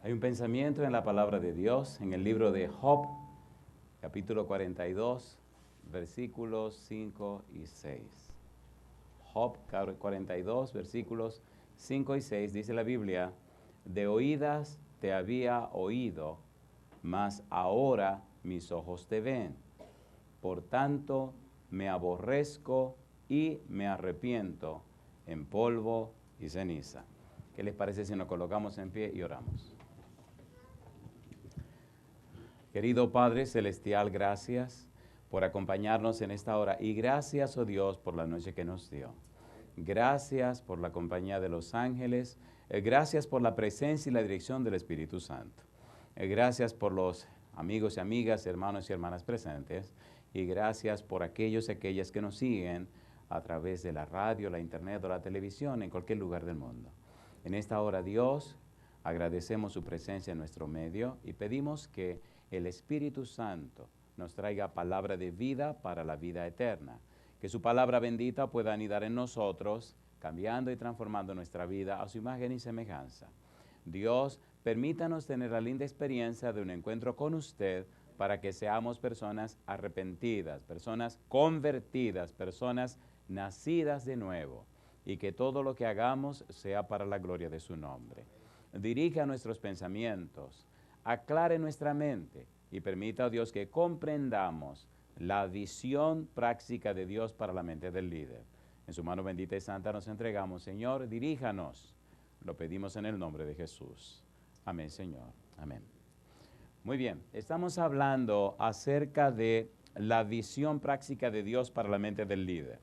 Hay un pensamiento en la palabra de Dios, en el libro de Job, capítulo 42, versículos 5 y 6. Job 42, versículos 5 y 6, dice la Biblia: de oídas te había oído, mas ahora mis ojos te ven. Por tanto, me aborrezco y me arrepiento en polvo y ceniza. ¿Qué les parece si nos colocamos en pie y oramos? Querido Padre Celestial, gracias por acompañarnos en esta hora y gracias, oh Dios, por la noche que nos dio. Gracias por la compañía de los ángeles, gracias por la presencia y la dirección del Espíritu Santo. Gracias por los amigos y amigas, hermanos y hermanas presentes, y gracias por aquellos y aquellas que nos siguen a través de la radio, la internet o la televisión en cualquier lugar del mundo. En esta hora, Dios, agradecemos su presencia en nuestro medio y pedimos que el Espíritu Santo nos traiga palabra de vida para la vida eterna. Que su palabra bendita pueda anidar en nosotros, cambiando y transformando nuestra vida a su imagen y semejanza. Dios, permítanos tener la linda experiencia de un encuentro con usted para que seamos personas arrepentidas, personas convertidas, personas nacidas de nuevo, y que todo lo que hagamos sea para la gloria de su nombre. Dirija nuestros pensamientos, aclare nuestra mente y permita, oh Dios, que comprendamos la visión práctica de Dios para la mente del líder. En su mano bendita y santa nos entregamos. Señor, diríjanos. Lo pedimos en el nombre de Jesús. Amén, Señor. Amén. Muy bien, estamos hablando acerca de la visión práctica de Dios para la mente del líder.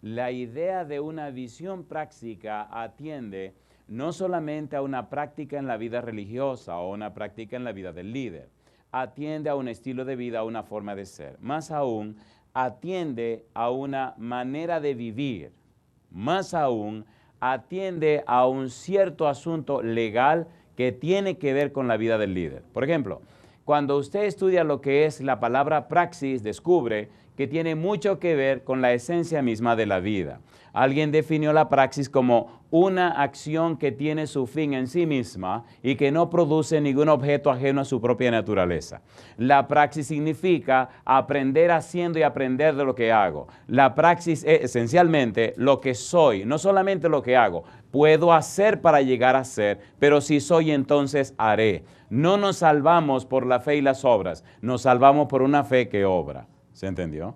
La idea de una visión práctica atiende no solamente a una práctica en la vida religiosa o una práctica en la vida del líder, atiende a un estilo de vida, a una forma de ser. Más aún, atiende a una manera de vivir. Más aún, atiende a un cierto asunto legal que tiene que ver con la vida del líder. Por ejemplo, cuando usted estudia lo que es la palabra praxis, descubre que tiene mucho que ver con la esencia misma de la vida. Alguien definió la praxis como una acción que tiene su fin en sí misma y que no produce ningún objeto ajeno a su propia naturaleza. La praxis significa aprender haciendo y aprender de lo que hago. La praxis es esencialmente lo que soy, no solamente lo que hago. Puedo hacer para llegar a ser, pero si soy, entonces haré. No nos salvamos por la fe y las obras, nos salvamos por una fe que obra. ¿Se entendió?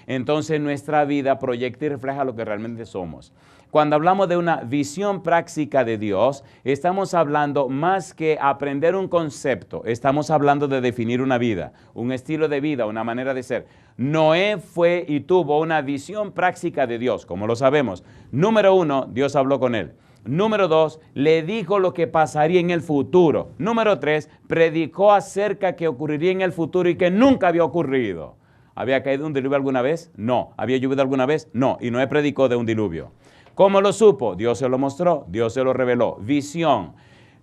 Entonces nuestra vida proyecta y refleja lo que realmente somos. Cuando hablamos de una visión práctica de Dios, estamos hablando más que aprender un concepto, estamos hablando de definir una vida, un estilo de vida, una manera de ser. Noé fue y tuvo una visión práctica de Dios, como lo sabemos. Número 1, Dios habló con él. Número 2, le dijo lo que pasaría en el futuro. Número 3, predicó acerca que ocurriría en el futuro y que nunca había ocurrido. ¿Había caído un diluvio alguna vez? No. ¿Había llovido alguna vez? No. Y Noé predicó de un diluvio. ¿Cómo lo supo? Dios se lo mostró, Dios se lo reveló. Visión.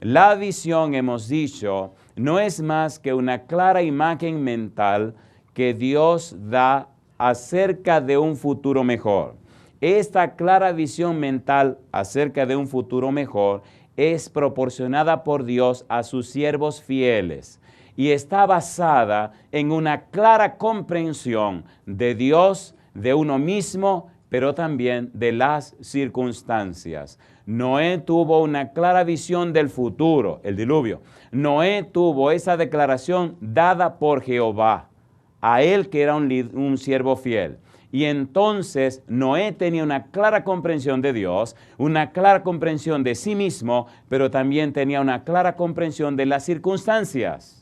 La visión, hemos dicho, no es más que una clara imagen mental que Dios da acerca de un futuro mejor. Esta clara visión mental acerca de un futuro mejor es proporcionada por Dios a sus siervos fieles y está basada en una clara comprensión de Dios, de uno mismo, pero también de las circunstancias. Noé tuvo una clara visión del futuro, el diluvio. Noé tuvo esa declaración dada por Jehová, a él que era un siervo fiel. Y entonces Noé tenía una clara comprensión de Dios, una clara comprensión de sí mismo, pero también tenía una clara comprensión de las circunstancias.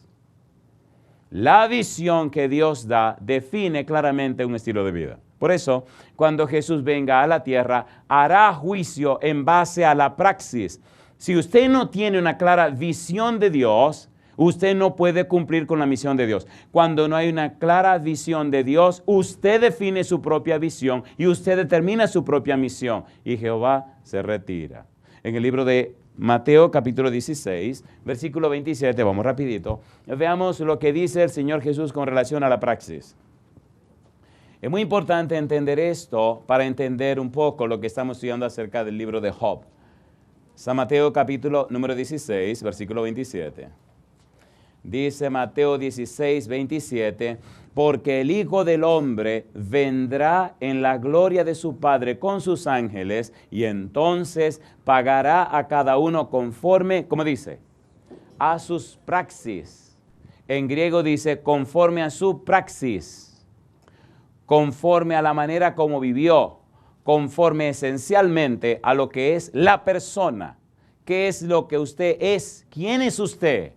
La visión que Dios da define claramente un estilo de vida. Por eso, cuando Jesús venga a la tierra, hará juicio en base a la praxis. Si usted no tiene una clara visión de Dios, usted no puede cumplir con la misión de Dios. Cuando no hay una clara visión de Dios, usted define su propia visión y usted determina su propia misión. Y Jehová se retira. En el libro de Mateo capítulo 16, versículo 27, vamos rapidito, veamos lo que dice el Señor Jesús con relación a la praxis. Es muy importante entender esto para entender un poco lo que estamos estudiando acerca del libro de Job. San Mateo capítulo número 16, versículo 27. Dice Mateo 16, 27, porque el Hijo del Hombre vendrá en la gloria de su Padre con sus ángeles y entonces pagará a cada uno conforme, ¿cómo dice? A sus praxis. En griego dice conforme a su praxis, conforme a la manera como vivió, conforme esencialmente a lo que es la persona. ¿Qué es lo que usted es? ¿Quién es usted?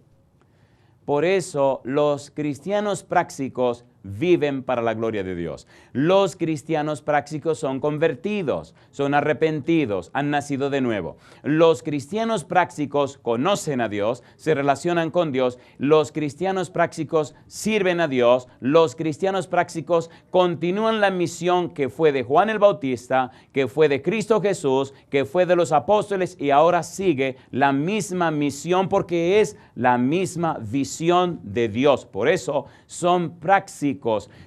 Por eso los cristianos prácticos viven para la gloria de Dios. Los cristianos prácticos son convertidos, son arrepentidos, han nacido de nuevo. Los cristianos prácticos conocen a Dios, se relacionan con Dios. Los cristianos prácticos sirven a Dios. Los cristianos prácticos continúan la misión que fue de Juan el Bautista, que fue de Cristo Jesús, que fue de los apóstoles y ahora sigue la misma misión porque es la misma visión de Dios. Por eso son prácticos.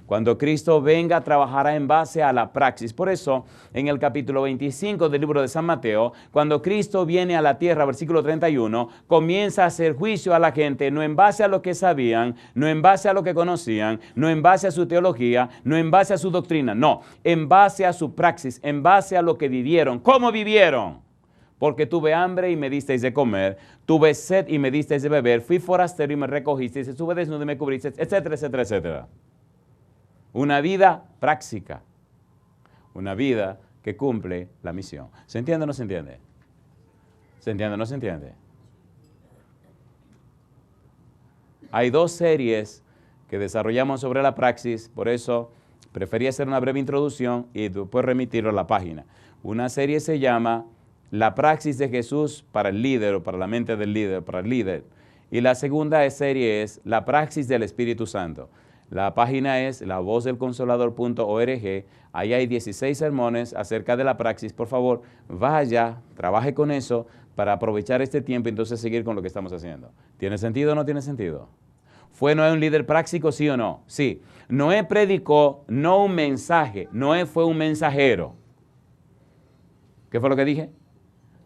Cuando Cristo venga, trabajará en base a la praxis. Por eso, en el capítulo 25 del libro de San Mateo, cuando Cristo viene a la tierra, versículo 31, comienza a hacer juicio a la gente, no en base a lo que sabían, no en base a lo que conocían, no en base a su teología, no en base a su doctrina, no, en base a su praxis, en base a lo que vivieron. ¿Cómo vivieron? Porque tuve hambre y me disteis de comer, tuve sed y me disteis de beber, fui forastero y me recogisteis, estuve desnudo y me cubristeis, etcétera, etcétera, etcétera. Una vida práctica, una vida que cumple la misión. ¿Se entiende o no se entiende? ¿Se entiende o no se entiende? Hay dos series que desarrollamos sobre la praxis, por eso preferí hacer una breve introducción y después remitirlo a la página. Una serie se llama La praxis de Jesús para el líder o para la mente del líder, para el líder. Y la segunda serie es La praxis del Espíritu Santo. La página es lavozdelconsolador.org. Ahí hay 16 sermones acerca de la praxis. Por favor, vaya, trabaje con eso para aprovechar este tiempo y entonces seguir con lo que estamos haciendo. ¿Tiene sentido o no tiene sentido? ¿Fue Noé un líder práctico, sí o no? Sí. Noé predicó, no un mensaje. Noé fue un mensajero. ¿Qué fue lo que dije?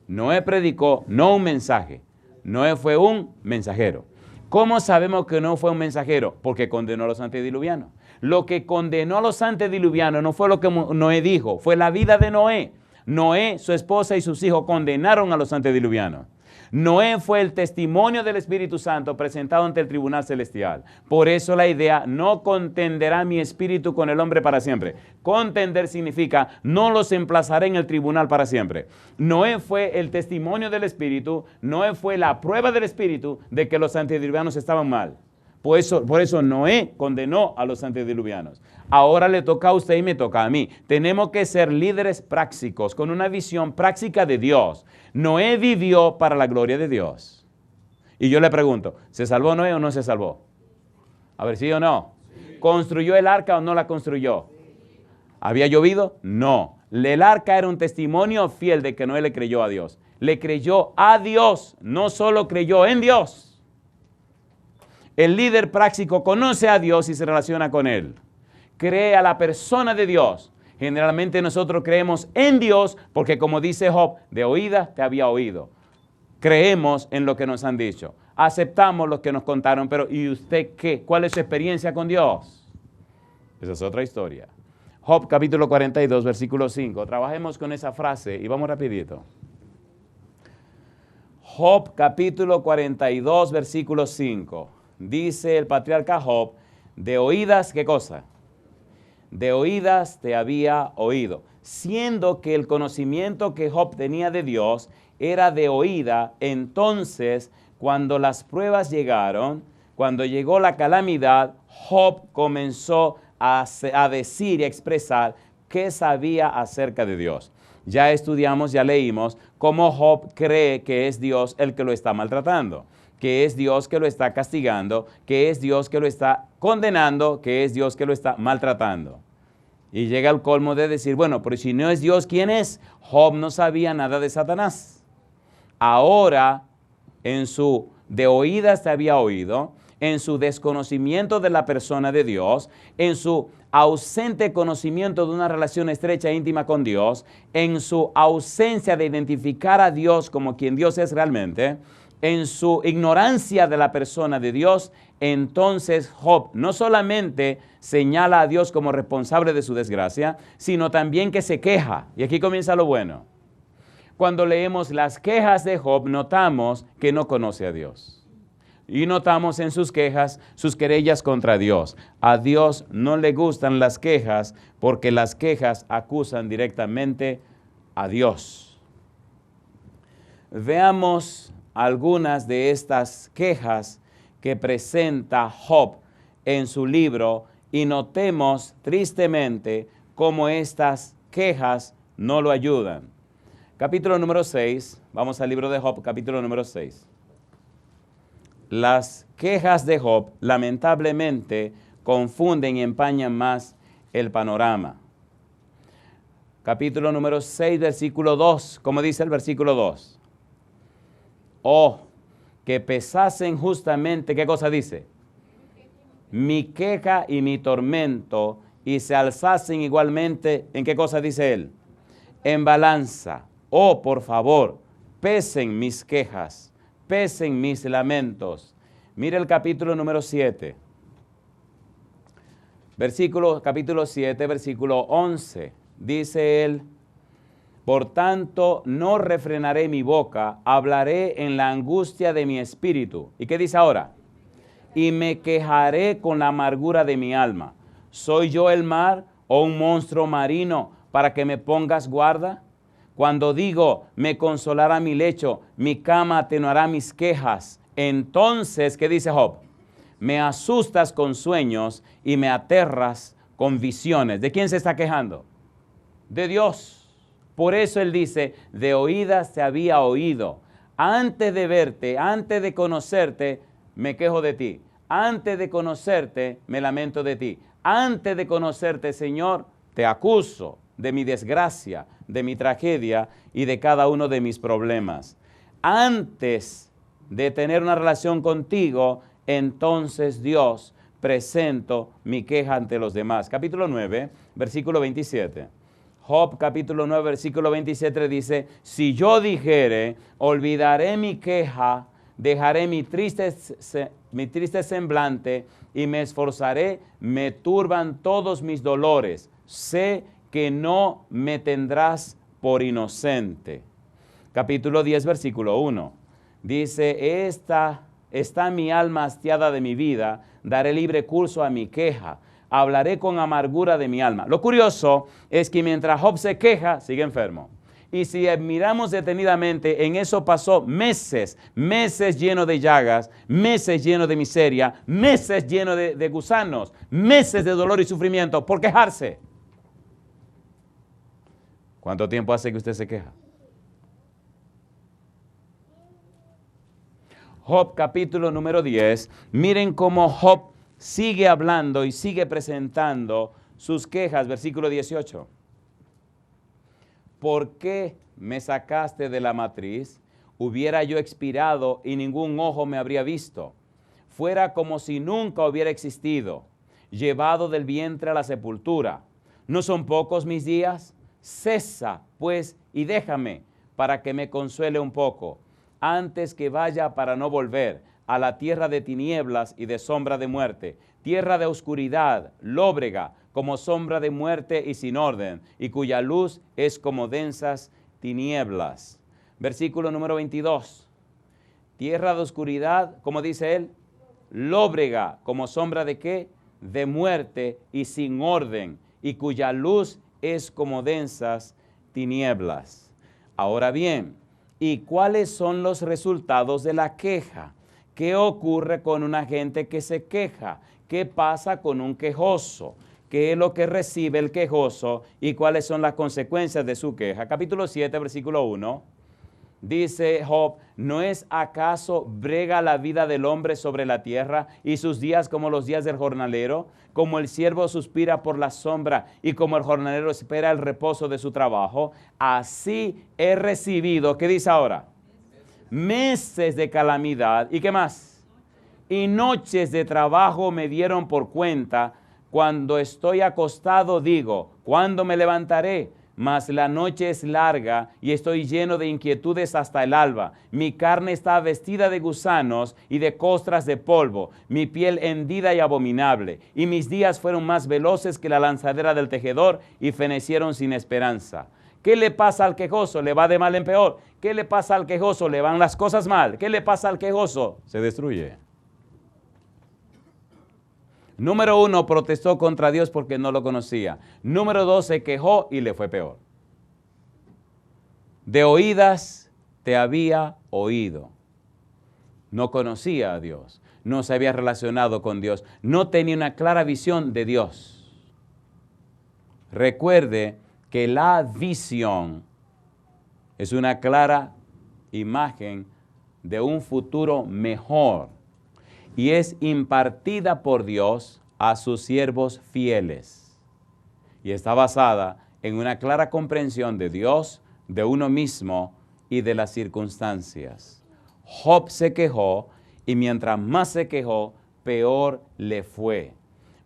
Noé predicó, no un mensaje. Noé fue un mensajero. ¿Cómo sabemos que no fue un mensajero? Porque condenó a los antediluvianos. Lo que condenó a los antediluvianos no fue lo que Noé dijo, fue la vida de Noé. Noé, su esposa y sus hijos condenaron a los antediluvianos. Noé fue el testimonio del Espíritu Santo presentado ante el tribunal celestial. Por eso la idea, no contenderá mi espíritu con el hombre para siempre. Contender significa, no los emplazaré en el tribunal para siempre. Noé fue el testimonio del Espíritu, Noé fue la prueba del Espíritu de que los antediluvianos estaban mal. Por eso Noé condenó a los antediluvianos. Ahora le toca a usted y me toca a mí. Tenemos que ser líderes prácticos, con una visión práctica de Dios. Noé vivió para la gloria de Dios. Y yo le pregunto, ¿se salvó Noé o no se salvó? A ver, ¿sí o no? Sí. ¿Construyó el arca o no la construyó? Sí. ¿Había llovido? No. El arca era un testimonio fiel de que Noé le creyó a Dios. Le creyó a Dios, no solo creyó en Dios. El líder práctico conoce a Dios y se relaciona con Él. Cree a la persona de Dios. Generalmente nosotros creemos en Dios porque, como dice Job, de oídas te había oído. Creemos en lo que nos han dicho. Aceptamos lo que nos contaron, pero ¿y usted qué? ¿Cuál es su experiencia con Dios? Esa es otra historia. Job capítulo 42, versículo 5. Trabajemos con esa frase y vamos rapidito. Job capítulo 42, versículo 5. Dice el patriarca Job, de oídas, ¿qué cosa? De oídas te había oído. Siendo que el conocimiento que Job tenía de Dios era de oída, entonces cuando las pruebas llegaron, cuando llegó la calamidad, Job comenzó a decir y a expresar qué sabía acerca de Dios. Ya estudiamos, ya leímos cómo Job cree que es Dios el que lo está maltratando, que es Dios que lo está castigando, que es Dios que lo está condenando, que es Dios que lo está maltratando. Y llega al colmo de decir, bueno, pero si no es Dios, ¿quién es? Job no sabía nada de Satanás. Ahora, en su de oídas te había oído, en su desconocimiento de la persona de Dios, en su ausente conocimiento de una relación estrecha e íntima con Dios, en su ausencia de identificar a Dios como quien Dios es realmente, en su ignorancia de la persona de Dios, entonces Job no solamente señala a Dios como responsable de su desgracia, sino también que se queja. Y aquí comienza lo bueno. Cuando leemos las quejas de Job, notamos que no conoce a Dios. Y notamos en sus quejas, sus querellas contra Dios. A Dios no le gustan las quejas porque las quejas acusan directamente a Dios. Veamos algunas de estas quejas que presenta Job en su libro y notemos tristemente cómo estas quejas no lo ayudan. Capítulo número 6, vamos al libro de Job, capítulo número 6. Las quejas de Job, lamentablemente, confunden y empañan más el panorama. Capítulo número 6, versículo 2. ¿Cómo dice el versículo 2? Oh, que pesasen justamente, ¿qué cosa dice? Mi queja y mi tormento, y se alzasen igualmente, ¿en qué cosa dice él? En balanza. Oh, por favor, pesen mis quejas, pesen mis lamentos. Mire el capítulo número 7. Capítulo 7, versículo 11. Dice él, por tanto, no refrenaré mi boca, hablaré en la angustia de mi espíritu. ¿Y qué dice ahora? Y me quejaré con la amargura de mi alma. ¿Soy yo el mar o un monstruo marino para que me pongas guarda? Cuando digo, me consolará mi lecho, mi cama atenuará mis quejas. Entonces, ¿qué dice Job? Me asustas con sueños y me aterras con visiones. ¿De quién se está quejando? De Dios. Por eso él dice, de oídas te había oído. Antes de verte, antes de conocerte, me quejo de ti. Antes de conocerte, me lamento de ti. Antes de conocerte, Señor, te acuso de mi desgracia, de mi tragedia y de cada uno de mis problemas. Antes de tener una relación contigo, entonces Dios, presento mi queja ante los demás. Capítulo 9, versículo 27. Job capítulo 9, versículo 27 dice, si yo dijere, olvidaré mi queja, dejaré mi triste semblante y me esforzaré, me turban todos mis dolores. Sé que no me tendrás por inocente. Capítulo 10, versículo 1. Dice, está mi alma hastiada de mi vida, daré libre curso a mi queja, hablaré con amargura de mi alma. Lo curioso es que mientras Job se queja, sigue enfermo. Y si miramos detenidamente, en eso pasó meses llenos de llagas, meses llenos de miseria, meses llenos de gusanos, meses de dolor y sufrimiento por quejarse. ¿Cuánto tiempo hace que usted se queja? Job capítulo número 10. Miren cómo Job sigue hablando y sigue presentando sus quejas. Versículo 18. ¿Por qué me sacaste de la matriz? Hubiera yo expirado y ningún ojo me habría visto. Fuera como si nunca hubiera existido, llevado del vientre a la sepultura. ¿No son pocos mis días? Cesa, pues, y déjame, para que me consuele un poco, antes que vaya para no volver a la tierra de tinieblas y de sombra de muerte, tierra de oscuridad, lóbrega, como sombra de muerte y sin orden, y cuya luz es como densas tinieblas. Versículo número 22. Tierra de oscuridad, como dice él, lóbrega, como sombra de ¿qué? De muerte y sin orden, y cuya luz es como densas tinieblas. Ahora bien, ¿y cuáles son los resultados de la queja? ¿Qué ocurre con una gente que se queja? ¿Qué pasa con un quejoso? ¿Qué es lo que recibe el quejoso y cuáles son las consecuencias de su queja? Capítulo 7, versículo 1. Dice Job, ¿no es acaso brega la vida del hombre sobre la tierra y sus días como los días del jornalero? Como el siervo suspira por la sombra y como el jornalero espera el reposo de su trabajo, así he recibido, ¿qué dice ahora? Meses de calamidad. ¿Y qué más? y noches de trabajo me dieron por cuenta. Cuando estoy acostado digo, ¿cuándo me levantaré? Mas la noche es larga y estoy lleno de inquietudes hasta el alba. Mi carne está vestida de gusanos y de costras de polvo, mi piel hendida y abominable. Y mis días fueron más veloces que la lanzadera del tejedor y fenecieron sin esperanza. ¿Qué le pasa al quejoso? Le va de mal en peor. ¿Qué le pasa al quejoso? Le van las cosas mal. ¿Qué le pasa al quejoso? Se destruye. Número 1, protestó contra Dios porque no lo conocía. Número 2, se quejó y le fue peor. De oídas te había oído. No conocía a Dios, no se había relacionado con Dios, no tenía una clara visión de Dios. Recuerde que la visión es una clara imagen de un futuro mejor y es impartida por Dios a sus siervos fieles. Y está basada en una clara comprensión de Dios, de uno mismo y de las circunstancias. Job se quejó y mientras más se quejó, peor le fue.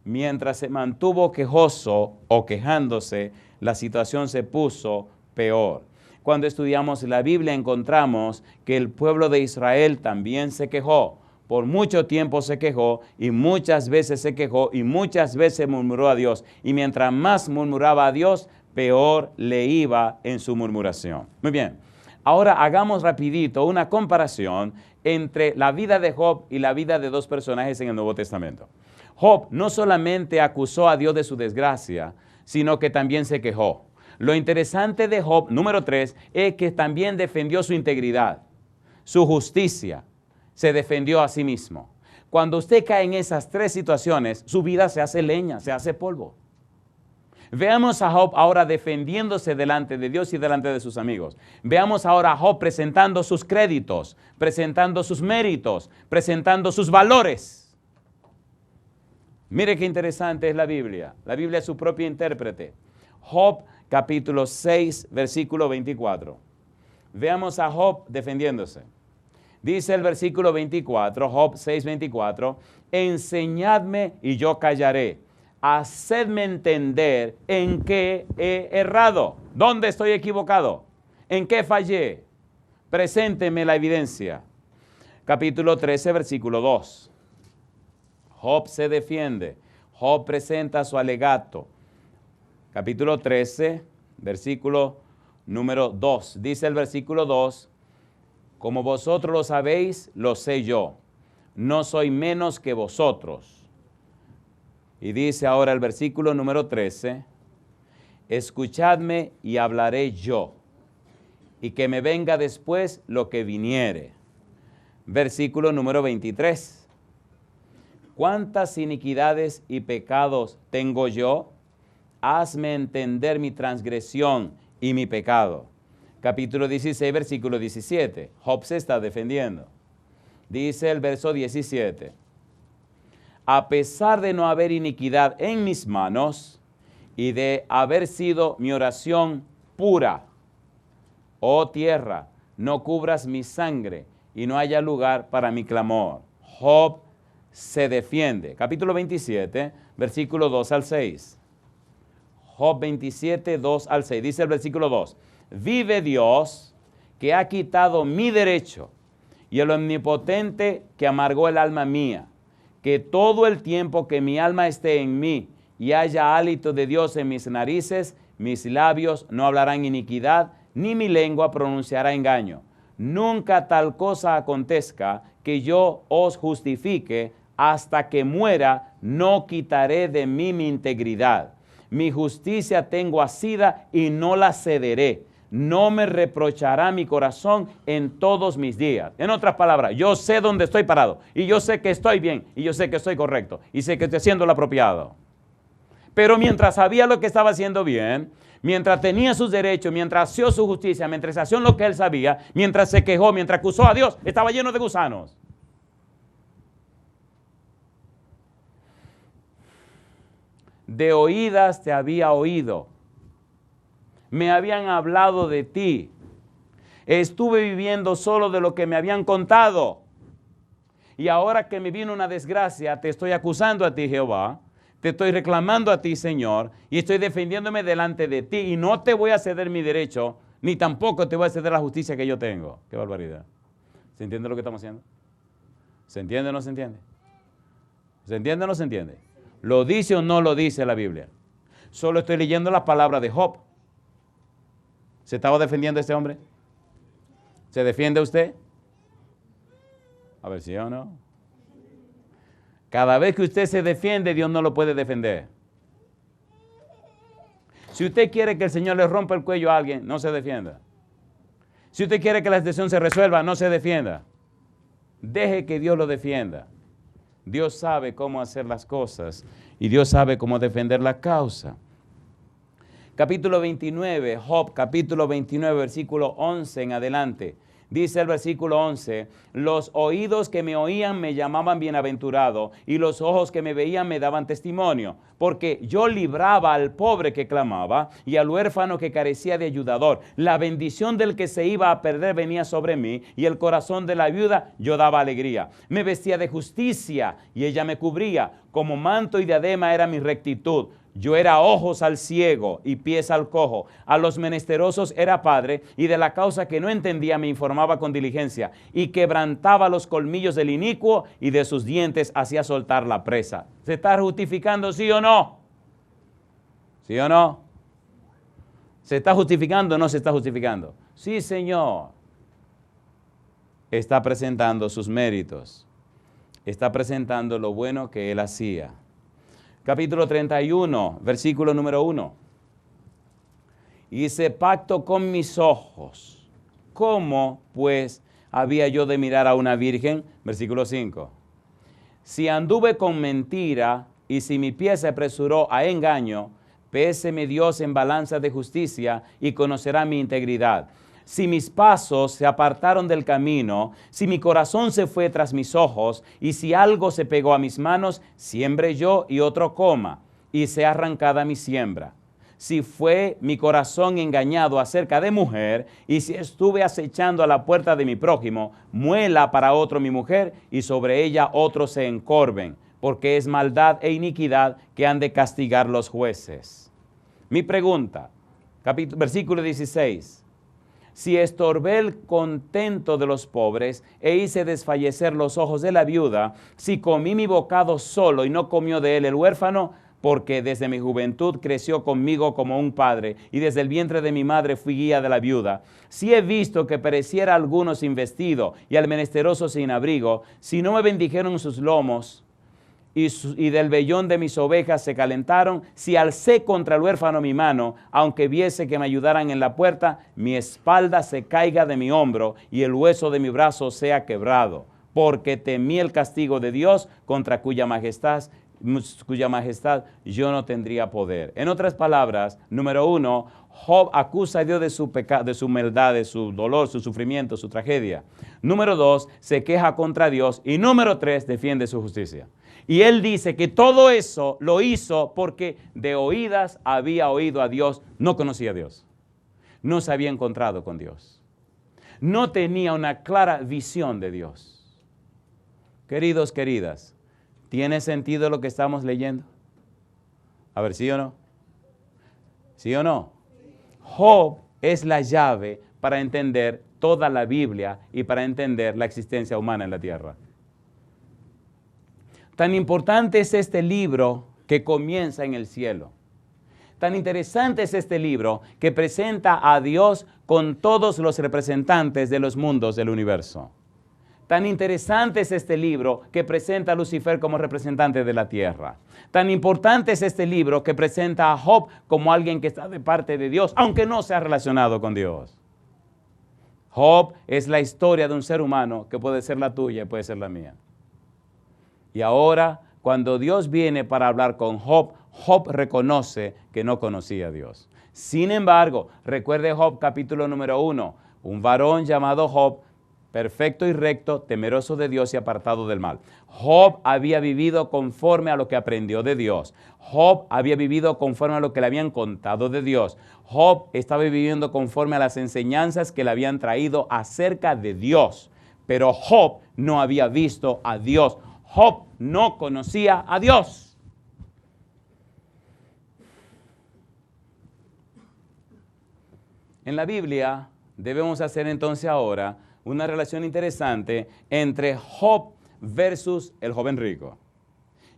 Mientras se mantuvo quejoso o quejándose, la situación se puso peor. Cuando estudiamos la Biblia encontramos que el pueblo de Israel también se quejó. Por mucho tiempo se quejó y muchas veces se quejó y muchas veces murmuró a Dios. Y mientras más murmuraba a Dios, peor le iba en su murmuración. Muy bien, ahora hagamos rapidito una comparación entre la vida de Job y la vida de dos personajes en el Nuevo Testamento. Job no solamente acusó a Dios de su desgracia, sino que también se quejó. Lo interesante de Job, número 3, es que también defendió su integridad, su justicia. Se defendió a sí mismo. Cuando usted cae en esas tres situaciones, su vida se hace leña, se hace polvo. Veamos a Job ahora defendiéndose delante de Dios y delante de sus amigos. Veamos ahora a Job presentando sus créditos, presentando sus méritos, presentando sus valores. Mire qué interesante es la Biblia. La Biblia es su propio intérprete. Job capítulo 6, versículo 24. Veamos a Job defendiéndose. Dice el versículo 24, Job 6:24, enseñadme y yo callaré, hacedme entender en qué he errado, dónde estoy equivocado, en qué fallé, presénteme la evidencia. Capítulo 13, versículo 2, Job se defiende, Job presenta su alegato. Capítulo 13, versículo número 2, dice el versículo 2, como vosotros lo sabéis, lo sé yo. No soy menos que vosotros. Y dice ahora el versículo número 13, escuchadme y hablaré yo, y que me venga después lo que viniere. Versículo número 23, ¿cuántas iniquidades y pecados tengo yo? Hazme entender mi transgresión y mi pecado. Capítulo 16, versículo 17. Job se está defendiendo. Dice el verso 17. A pesar de no haber iniquidad en mis manos y de haber sido mi oración pura, oh tierra, no cubras mi sangre y no haya lugar para mi clamor. Job se defiende. Capítulo 27, versículo 2 al 6. Job 27, 2 al 6. Dice el versículo 2. Vive Dios, que ha quitado mi derecho, y el omnipotente que amargó el alma mía, que todo el tiempo que mi alma esté en mí y haya hálito de Dios en mis narices, mis labios no hablarán iniquidad, ni mi lengua pronunciará engaño. Nunca tal cosa acontezca que yo os justifique, hasta que muera no quitaré de mí mi integridad. Mi justicia tengo asida y no la cederé. No me reprochará mi corazón en todos mis días. En otras palabras, yo sé dónde estoy parado y yo sé que estoy bien y yo sé que estoy correcto y sé que estoy haciendo lo apropiado. Pero mientras sabía lo que estaba haciendo bien, mientras tenía sus derechos, mientras hacía su justicia, mientras hacía lo que él sabía, mientras se quejó, mientras acusó a Dios, estaba lleno de gusanos. De oídas te había oído. Me habían hablado de ti. Estuve viviendo solo de lo que me habían contado. y ahora que me vino una desgracia, te estoy acusando a ti, Jehová, te estoy reclamando a ti, Señor, y estoy defendiéndome delante de ti, y no te voy a ceder mi derecho, ni tampoco te voy a ceder la justicia que yo tengo. ¡Qué barbaridad! ¿Se entiende lo que estamos haciendo? ¿Se entiende o no se entiende? ¿Se entiende o no se entiende? ¿Lo dice o no lo dice la Biblia? Solo estoy leyendo las palabras de Job. ¿Se estaba defendiendo este hombre? ¿Se defiende usted? A ver, ¿sí o no? Cada vez que usted se defiende, Dios no lo puede defender. Si usted quiere que el Señor le rompa el cuello a alguien, no se defienda. Si usted quiere que la situación se resuelva, no se defienda. Deje que Dios lo defienda. Dios sabe cómo hacer las cosas y Dios sabe cómo defender la causa. Capítulo 29, Job, capítulo 29, versículo 11 en adelante. Dice el versículo 11, los oídos que me oían me llamaban bienaventurado, y los ojos que me veían me daban testimonio, porque yo libraba al pobre que clamaba, y al huérfano que carecía de ayudador. La bendición del que se iba a perder venía sobre mí, y el corazón de la viuda yo daba alegría. Me vestía de justicia, y ella me cubría, como manto y diadema era mi rectitud. Yo era ojos al ciego y pies al cojo. A los menesterosos era padre, y de la causa que no entendía me informaba con diligencia, y quebrantaba los colmillos del inicuo, y de sus dientes hacía soltar la presa. ¿Se está justificando, sí o no? ¿Sí o no? ¿Se está justificando o no se está justificando? Sí, Señor. Está presentando sus méritos. Está presentando lo bueno que él hacía. Capítulo 31, versículo número 1. Hice pacto con mis ojos. ¿Cómo, pues, había yo de mirar a una virgen? Versículo 5. Si anduve con mentira y si mi pie se apresuró a engaño, péseme Dios en balanza de justicia y conocerá mi integridad. Si mis pasos se apartaron del camino, si mi corazón se fue tras mis ojos, y si algo se pegó a mis manos, siembre yo y otro coma, y sea arrancada mi siembra. Si fue mi corazón engañado acerca de mujer, y si estuve acechando a la puerta de mi prójimo, muela para otro mi mujer, y sobre ella otros se encorven, porque es maldad e iniquidad que han de castigar los jueces. Mi pregunta, versículo 16. Si estorbé el contento de los pobres e hice desfallecer los ojos de la viuda, si comí mi bocado solo y no comió de él el huérfano, porque desde mi juventud creció conmigo como un padre, y desde el vientre de mi madre fui guía de la viuda. Si he visto que pereciera alguno sin vestido y al menesteroso sin abrigo, si no me bendijeron sus lomos, y del vellón de mis ovejas se calentaron, si alcé contra el huérfano mi mano, aunque viese que me ayudaran en la puerta, mi espalda se caiga de mi hombro y el hueso de mi brazo sea quebrado, porque temí el castigo de Dios, contra cuya majestad yo no tendría poder. En otras palabras, número 1, Job acusa a Dios de su pecado, de su maldad, de su dolor, su sufrimiento, su tragedia. Número 2, se queja contra Dios. Y número 3, defiende su justicia. Y él dice que todo eso lo hizo porque de oídas había oído a Dios, no conocía a Dios. No se había encontrado con Dios. No tenía una clara visión de Dios. Queridos, queridas, ¿tiene sentido lo que estamos leyendo? A ver, ¿sí o no? ¿Sí o no? Job es la llave para entender toda la Biblia y para entender la existencia humana en la tierra. Tan importante es este libro que comienza en el cielo. Tan interesante es este libro que presenta a Dios con todos los representantes de los mundos del universo. Tan interesante es este libro que presenta a Lucifer como representante de la tierra. Tan importante es este libro que presenta a Job como alguien que está de parte de Dios, aunque no sea relacionado con Dios. Job es la historia de un ser humano que puede ser la tuya y puede ser la mía. Y ahora, cuando Dios viene para hablar con Job, Job reconoce que no conocía a Dios. Sin embargo, recuerde Job capítulo número 1, un varón llamado Job, perfecto y recto, temeroso de Dios y apartado del mal. Job había vivido conforme a lo que aprendió de Dios. Job había vivido conforme a lo que le habían contado de Dios. Job estaba viviendo conforme a las enseñanzas que le habían traído acerca de Dios. Pero Job no había visto a Dios. Job no conocía a Dios. En la Biblia debemos hacer entonces ahora una relación interesante entre Job versus el joven rico.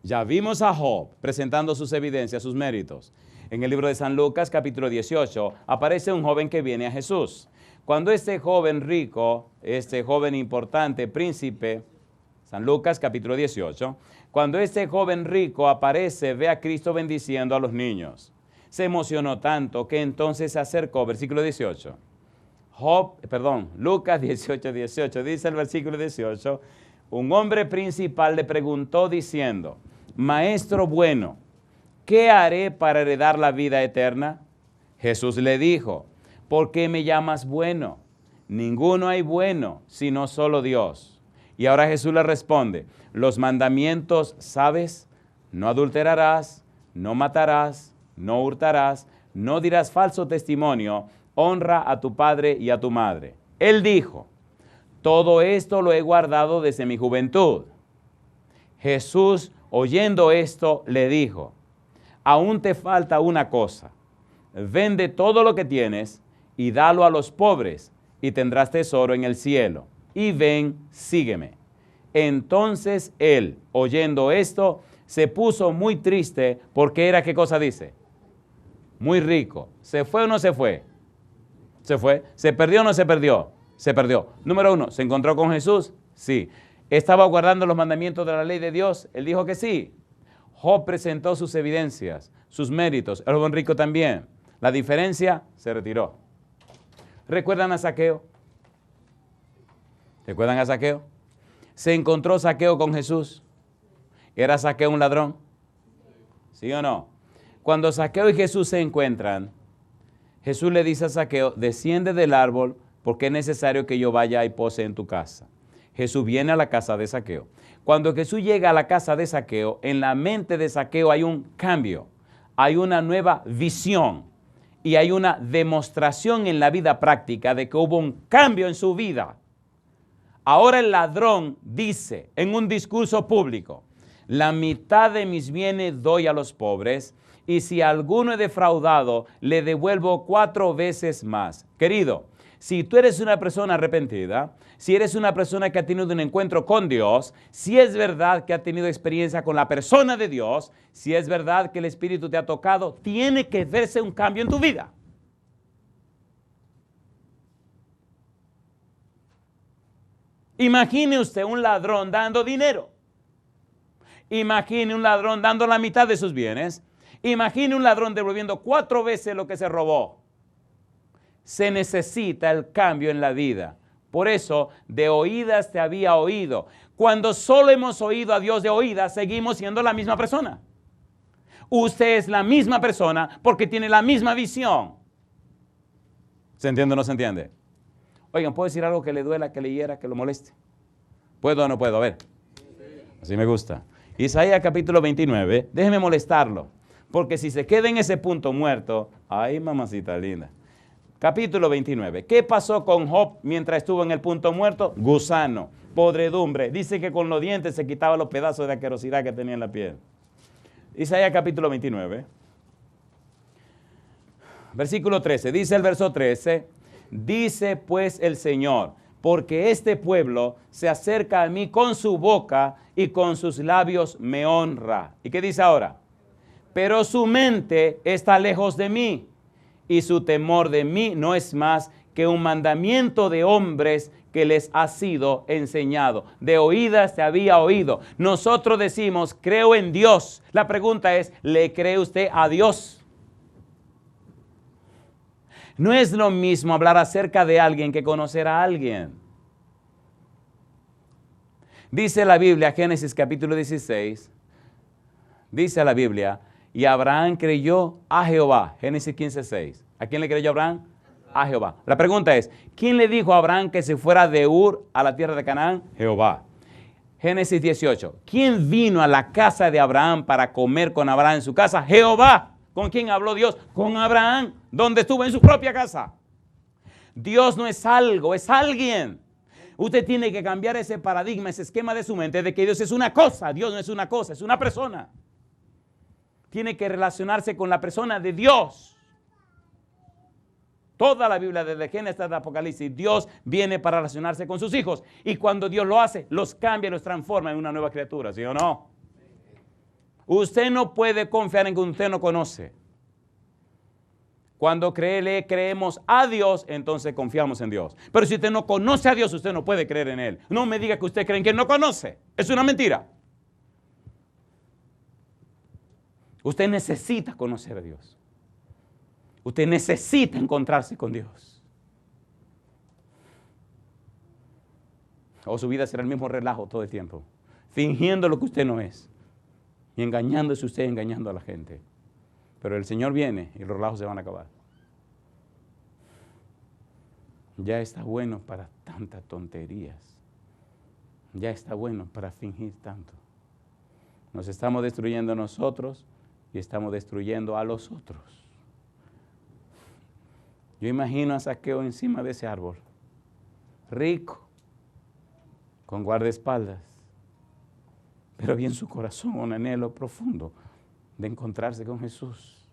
Ya vimos a Job presentando sus evidencias, sus méritos. En el libro de San Lucas, capítulo 18, aparece un joven que viene a Jesús. Cuando este joven rico, este joven importante, príncipe, San Lucas, capítulo 18, cuando este joven rico aparece, ve a Cristo bendiciendo a los niños. Se emocionó tanto que entonces se acercó, versículo 18. Lucas 18, 18, dice el versículo 18, un hombre principal le preguntó diciendo, Maestro bueno, ¿qué haré para heredar la vida eterna? Jesús le dijo, ¿por qué me llamas bueno? Ninguno hay bueno, sino solo Dios. Y ahora Jesús le responde, los mandamientos, ¿sabes? No adulterarás, no matarás, no hurtarás, no dirás falso testimonio, honra a tu padre y a tu madre. Él dijo, todo esto lo he guardado desde mi juventud. Jesús, oyendo esto, le dijo, aún te falta una cosa. Vende todo lo que tienes y dalo a los pobres y tendrás tesoro en el cielo. Y ven, sígueme. Entonces él, oyendo esto, se puso muy triste porque era, ¿qué cosa dice? Muy rico. ¿Se fue o no se fue? Se fue. ¿Se perdió o no se perdió? Se perdió. Número 1, ¿se encontró con Jesús? Sí. ¿Estaba guardando los mandamientos de la ley de Dios? Él dijo que sí. Job presentó sus evidencias, sus méritos. El joven rico también. La diferencia, se retiró. ¿Recuerdan a Zaqueo? ¿Recuerdan a Zaqueo? ¿Se encontró Zaqueo con Jesús? ¿Era Zaqueo un ladrón? ¿Sí o no? Cuando Zaqueo y Jesús se encuentran, Jesús le dice a Zaqueo, desciende del árbol porque es necesario que yo vaya y pose en tu casa. Jesús viene a la casa de Zaqueo. Cuando Jesús llega a la casa de Zaqueo, en la mente de Zaqueo hay un cambio, hay una nueva visión y hay una demostración en la vida práctica de que hubo un cambio en su vida. Ahora el ladrón dice en un discurso público, la mitad de mis bienes doy a los pobres y si alguno he defraudado, le devuelvo 4 veces más. Querido, si tú eres una persona arrepentida, si eres una persona que ha tenido un encuentro con Dios, si es verdad que ha tenido experiencia con la persona de Dios, si es verdad que el Espíritu te ha tocado, tiene que verse un cambio en tu vida. Imagine usted un ladrón dando dinero. Imagine un ladrón dando la mitad de sus bienes. Imagine un ladrón devolviendo 4 veces lo que se robó. Se necesita el cambio en la vida. Por eso, de oídas te había oído. Cuando solo hemos oído a Dios de oídas, seguimos siendo la misma persona. Usted es la misma persona porque tiene la misma visión. ¿Se entiende o no se entiende? Oigan, ¿puedo decir algo que le duela, que le hiera, que lo moleste? ¿Puedo o no puedo? A ver. Así me gusta. Isaías capítulo 29. Déjeme molestarlo. Porque si se queda en ese punto muerto, ay, mamacita linda. Capítulo 29. ¿Qué pasó con Job mientras estuvo en el punto muerto? Gusano, podredumbre. Dice que con los dientes se quitaba los pedazos de asquerosidad que tenía en la piel. Isaías capítulo 29. Versículo 13. Dice el verso 13. Dice pues el Señor, porque este pueblo se acerca a mí con su boca y con sus labios me honra. ¿Y qué dice ahora? Pero su mente está lejos de mí y su temor de mí no es más que un mandamiento de hombres que les ha sido enseñado. De oídas te había oído. Nosotros decimos, creo en Dios. La pregunta es, ¿le cree usted a Dios? No es lo mismo hablar acerca de alguien que conocer a alguien. Dice la Biblia, Génesis capítulo 16, dice la Biblia, y Abraham creyó a Jehová. Génesis 15:6. ¿A quién le creyó Abraham? A Jehová. La pregunta es, ¿quién le dijo a Abraham que se fuera de Ur a la tierra de Canaán? Jehová. Génesis 18. ¿Quién vino a la casa de Abraham para comer con Abraham en su casa? Jehová. ¿Con quién habló Dios? Con Abraham, donde estuvo en su propia casa. Dios no es algo, es alguien. Usted tiene que cambiar ese paradigma, ese esquema de su mente de que Dios es una cosa. Dios no es una cosa, es una persona. Tiene que relacionarse con la persona de Dios. Toda la Biblia, desde Génesis hasta Apocalipsis, Dios viene para relacionarse con sus hijos. Y cuando Dios lo hace, los cambia, los transforma en una nueva criatura, ¿sí o no? Usted no puede confiar en que usted no conoce. Cuando creemos a Dios, entonces confiamos en Dios. Pero si usted no conoce a Dios, usted no puede creer en Él. No me diga que usted cree en quien no conoce. Es una mentira. Usted necesita conocer a Dios. Usted necesita encontrarse con Dios. O su vida será el mismo relajo todo el tiempo, fingiendo lo que usted no es. Y engañándose usted, engañando a la gente. Pero el Señor viene y los relajos se van a acabar. Ya está bueno para tantas tonterías. Ya está bueno para fingir tanto. Nos estamos destruyendo nosotros y estamos destruyendo a los otros. Yo imagino a Zaqueo encima de ese árbol, rico, con guardaespaldas, pero había en su corazón un anhelo profundo de encontrarse con Jesús.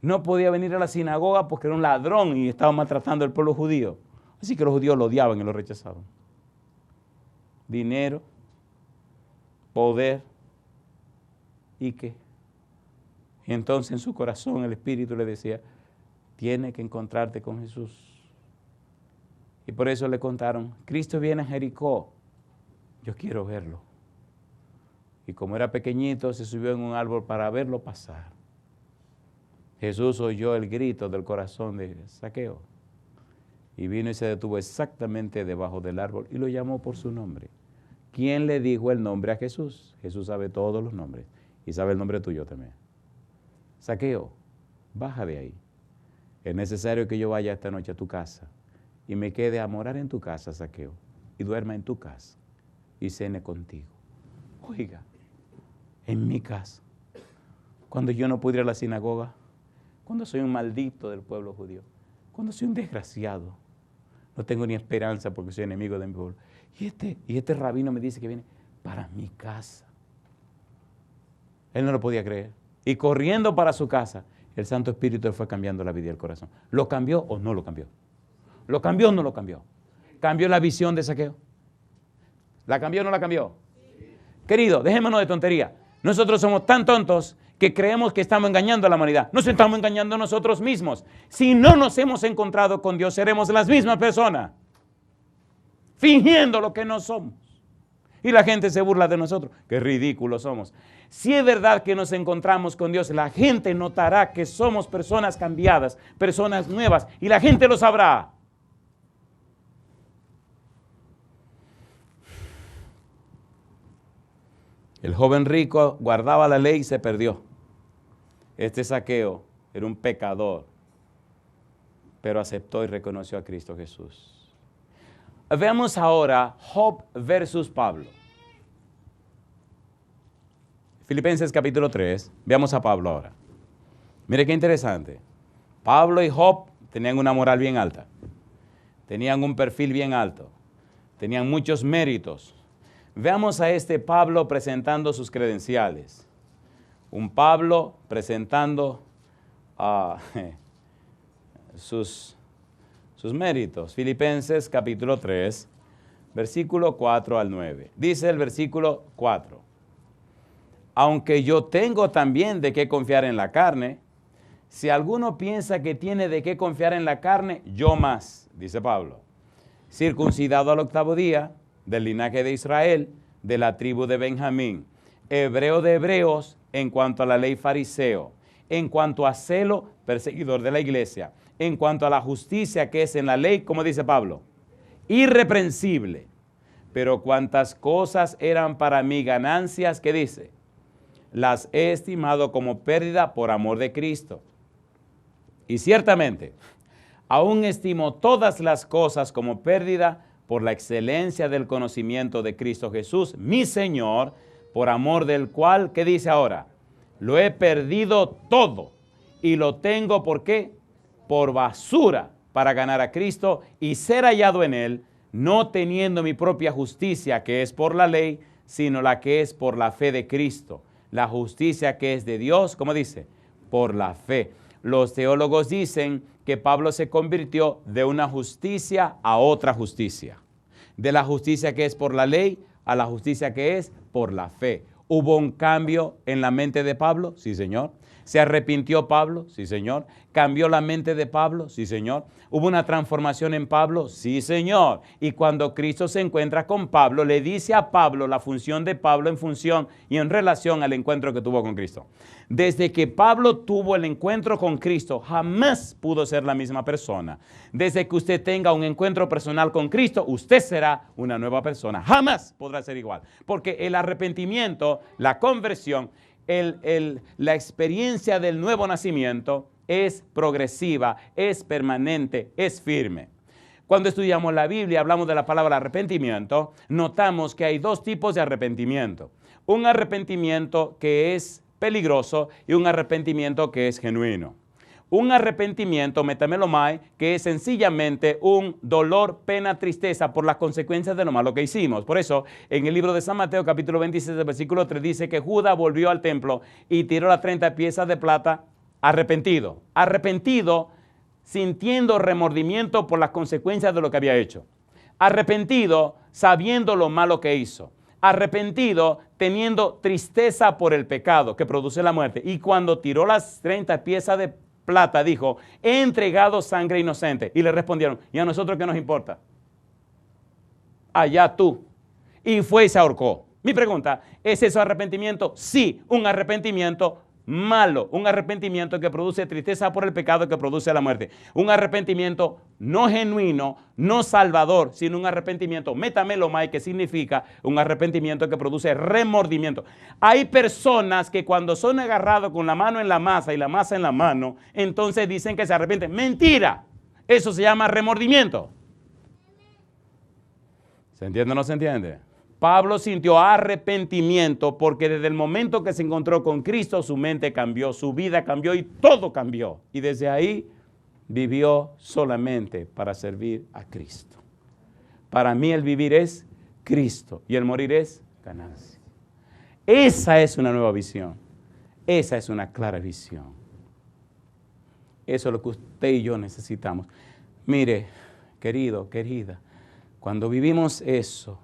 No podía venir a la sinagoga porque era un ladrón y estaba maltratando al pueblo judío. Así que los judíos lo odiaban y lo rechazaban. Dinero, poder, ¿y qué? Y entonces en su corazón el Espíritu le decía, tienes que encontrarte con Jesús. Y por eso le contaron, Cristo viene a Jericó, yo quiero verlo. Y como era pequeñito, se subió en un árbol para verlo pasar. Jesús oyó el grito del corazón de Zaqueo. Y vino y se detuvo exactamente debajo del árbol y lo llamó por su nombre. ¿Quién le dijo el nombre a Jesús? Jesús sabe todos los nombres y sabe el nombre tuyo también. Zaqueo, baja de ahí. Es necesario que yo vaya esta noche a tu casa y me quede a morar en tu casa, Zaqueo, y duerma en tu casa y cene contigo. Oiga, en mi casa, cuando yo no puedo ir a la sinagoga, cuando soy un maldito del pueblo judío, cuando soy un desgraciado, no tengo ni esperanza porque soy enemigo de mi pueblo. Y este rabino me dice que viene para mi casa. Él no lo podía creer. Y corriendo para su casa, el Santo Espíritu le fue cambiando la vida y el corazón. ¿Lo cambió o no lo cambió? ¿Lo cambió o no lo cambió? ¿Cambió la visión de Zaqueo? ¿La cambió o no la cambió? Sí. Querido, dejémonos de tontería. Nosotros somos tan tontos que creemos que estamos engañando a la humanidad. Nos estamos engañando a nosotros mismos. Si no nos hemos encontrado con Dios, seremos las mismas personas, fingiendo lo que no somos. Y la gente se burla de nosotros. Qué ridículos somos. Si es verdad que nos encontramos con Dios, la gente notará que somos personas cambiadas, personas nuevas, y la gente lo sabrá. El joven rico guardaba la ley y se perdió. Este Zaqueo era un pecador, pero aceptó y reconoció a Cristo Jesús. Veamos ahora Job versus Pablo. Filipenses capítulo 3, veamos a Pablo ahora. Mire qué interesante. Pablo y Job tenían una moral bien alta, tenían un perfil bien alto, tenían muchos méritos. Veamos a este Pablo presentando sus credenciales. Un Pablo presentando sus méritos. Filipenses capítulo 3, versículo 4 al 9. Dice el versículo 4. Aunque yo tengo también de qué confiar en la carne, si alguno piensa que tiene de qué confiar en la carne, yo más, dice Pablo. Circuncidado al 8º día, del linaje de Israel, de la tribu de Benjamín, hebreo de hebreos, en cuanto a la ley fariseo, en cuanto a celo, perseguidor de la iglesia, en cuanto a la justicia que es en la ley, como dice Pablo, irreprensible. Pero cuantas cosas eran para mí ganancias, ¿qué dice? Las he estimado como pérdida por amor de Cristo. Y ciertamente, aún estimo todas las cosas como pérdida por la excelencia del conocimiento de Cristo Jesús, mi Señor, por amor del cual, ¿qué dice ahora? Lo he perdido todo y lo tengo, ¿por qué? Por basura, para ganar a Cristo y ser hallado en Él, no teniendo mi propia justicia, que es por la ley, sino la que es por la fe de Cristo. La justicia que es de Dios, ¿cómo dice? Por la fe. Los teólogos dicen que Pablo se convirtió de una justicia a otra justicia. De la justicia que es por la ley a la justicia que es por la fe. ¿Hubo un cambio en la mente de Pablo? Sí, Señor. ¿Se arrepintió Pablo? Sí, Señor. ¿Cambió la mente de Pablo? Sí, Señor. ¿Hubo una transformación en Pablo? Sí, Señor. Y cuando Cristo se encuentra con Pablo, le dice a Pablo la función de Pablo en función y en relación al encuentro que tuvo con Cristo. Desde que Pablo tuvo el encuentro con Cristo, jamás pudo ser la misma persona. Desde que usted tenga un encuentro personal con Cristo, usted será una nueva persona. Jamás podrá ser igual. Porque el arrepentimiento, la conversión, la experiencia del nuevo nacimiento es progresiva, es permanente, es firme. Cuando estudiamos la Biblia, hablamos de la palabra arrepentimiento, notamos que hay dos tipos de arrepentimiento. Un arrepentimiento que es peligroso y un arrepentimiento que es genuino. Un arrepentimiento, metamelomai, que es sencillamente un dolor, pena, tristeza por las consecuencias de lo malo que hicimos. Por eso, en el libro de San Mateo, capítulo 26, versículo 3, dice que Judas volvió al templo y tiró las 30 piezas de plata arrepentido. Arrepentido, sintiendo remordimiento por las consecuencias de lo que había hecho. Arrepentido, sabiendo lo malo que hizo. Arrepentido, teniendo tristeza por el pecado que produce la muerte. Y cuando tiró las 30 piezas de plata, dijo, he entregado sangre inocente. Y le respondieron, ¿y a nosotros qué nos importa? Allá tú. Y fue y se ahorcó. Mi pregunta, ¿es eso arrepentimiento? Sí, un arrepentimiento malo, un arrepentimiento que produce tristeza por el pecado que produce la muerte. Un arrepentimiento no genuino, no salvador, sino un arrepentimiento metamelomai, que significa un arrepentimiento que produce remordimiento. Hay personas que cuando son agarrados con la mano en la masa y la masa en la mano, entonces dicen que se arrepienten. ¡Mentira! Eso se llama remordimiento. ¿Se entiende o no se entiende? Pablo sintió arrepentimiento porque desde el momento que se encontró con Cristo, su mente cambió, su vida cambió y todo cambió. Y desde ahí vivió solamente para servir a Cristo. Para mí el vivir es Cristo y el morir es ganancia. Esa es una nueva visión. Esa es una clara visión. Eso es lo que usted y yo necesitamos. Mire, querido, querida, cuando vivimos eso,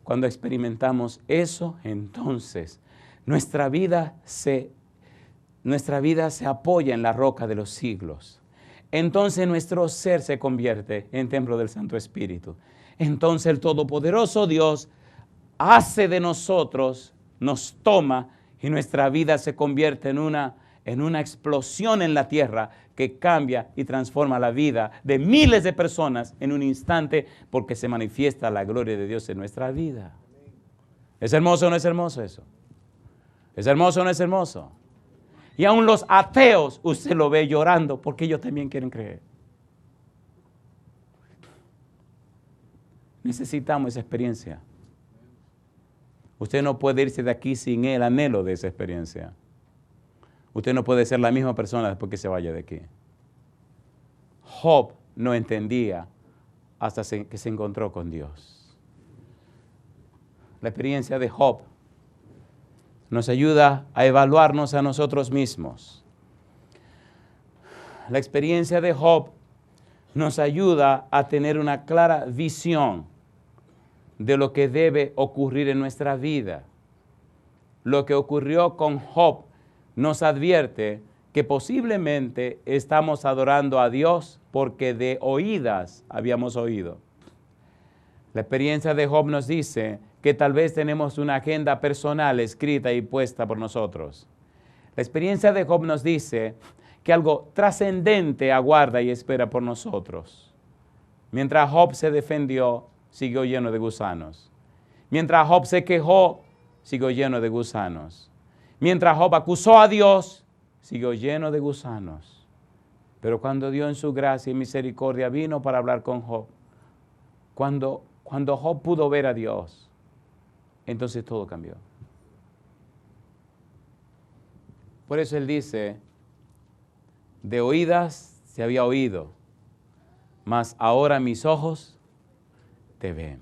cuando experimentamos eso, entonces nuestra vida se apoya en la roca de los siglos. Entonces nuestro ser se convierte en templo del Santo Espíritu. Entonces el Todopoderoso Dios hace de nosotros, nos toma y nuestra vida se convierte en una explosión en la tierra que cambia y transforma la vida de miles de personas en un instante porque se manifiesta la gloria de Dios en nuestra vida. ¿Es hermoso o no es hermoso eso? ¿Es hermoso o no es hermoso? Y aún los ateos usted lo ve llorando porque ellos también quieren creer. Necesitamos esa experiencia. Usted no puede irse de aquí sin el anhelo de esa experiencia. Usted no puede ser la misma persona después que se vaya de aquí. Job no entendía hasta que se encontró con Dios. La experiencia de Job nos ayuda a evaluarnos a nosotros mismos. La experiencia de Job nos ayuda a tener una clara visión de lo que debe ocurrir en nuestra vida. Lo que ocurrió con Job nos advierte que posiblemente estamos adorando a Dios porque de oídas habíamos oído. La experiencia de Job nos dice que tal vez tenemos una agenda personal escrita y puesta por nosotros. La experiencia de Job nos dice que algo trascendente aguarda y espera por nosotros. Mientras Job se defendió, siguió lleno de gusanos. Mientras Job se quejó, siguió lleno de gusanos. Mientras Job acusó a Dios, siguió lleno de gusanos. Pero cuando Dios en su gracia y misericordia vino para hablar con Job, cuando Job pudo ver a Dios, entonces todo cambió. Por eso él dice, de oídas se había oído, mas ahora mis ojos te ven.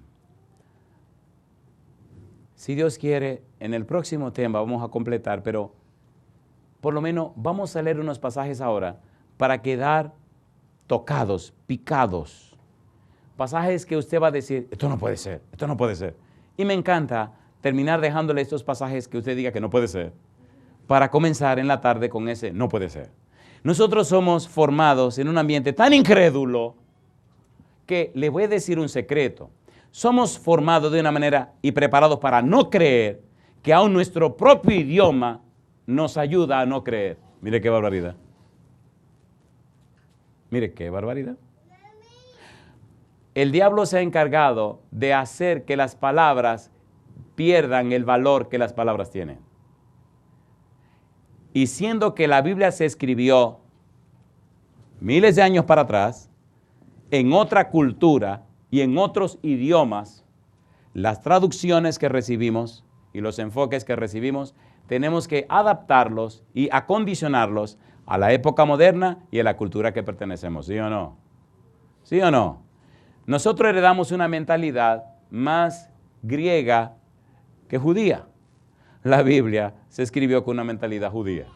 Si Dios quiere, en el próximo tema vamos a completar, pero por lo menos vamos a leer unos pasajes ahora para quedar tocados, picados. Pasajes que usted va a decir, esto no puede ser, esto no puede ser. Y me encanta terminar dejándole estos pasajes que usted diga que no puede ser, para comenzar en la tarde con ese no puede ser. Nosotros somos formados en un ambiente tan incrédulo que le voy a decir un secreto. Somos formados de una manera y preparados para no creer que aún nuestro propio idioma nos ayuda a no creer. Mire qué barbaridad. Mire qué barbaridad. El diablo se ha encargado de hacer que las palabras pierdan el valor que las palabras tienen. Y siendo que la Biblia se escribió miles de años para atrás, en otra cultura y en otros idiomas, las traducciones que recibimos y los enfoques que recibimos, tenemos que adaptarlos y acondicionarlos a la época moderna y a la cultura que pertenecemos, ¿sí o no? ¿Sí o no? Nosotros heredamos una mentalidad más griega que judía. La Biblia se escribió con una mentalidad judía.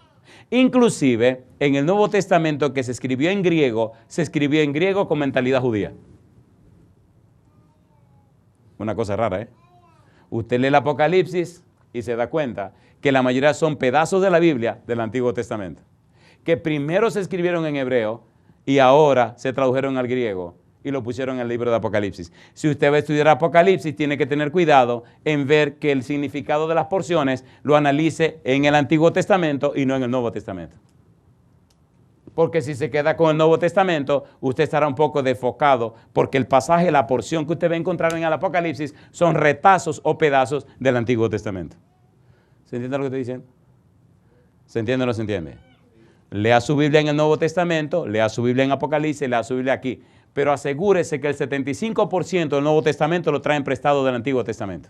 Inclusive, en el Nuevo Testamento que se escribió en griego con mentalidad judía. Una cosa rara, ¿eh? Usted lee el Apocalipsis y se da cuenta que la mayoría son pedazos de la Biblia del Antiguo Testamento, que primero se escribieron en hebreo y ahora se tradujeron al griego y lo pusieron en el libro de Apocalipsis. Si usted va a estudiar Apocalipsis, tiene que tener cuidado en ver que el significado de las porciones lo analice en el Antiguo Testamento y no en el Nuevo Testamento. Porque si se queda con el Nuevo Testamento, usted estará un poco desfocado, porque el pasaje, la porción que usted va a encontrar en el Apocalipsis son retazos o pedazos del Antiguo Testamento. ¿Se entiende lo que estoy diciendo? ¿Se entiende o no se entiende? Lea su Biblia en el Nuevo Testamento, lea su Biblia en Apocalipsis, lea su Biblia aquí. Pero asegúrese que el 75% del Nuevo Testamento lo traen prestado del Antiguo Testamento.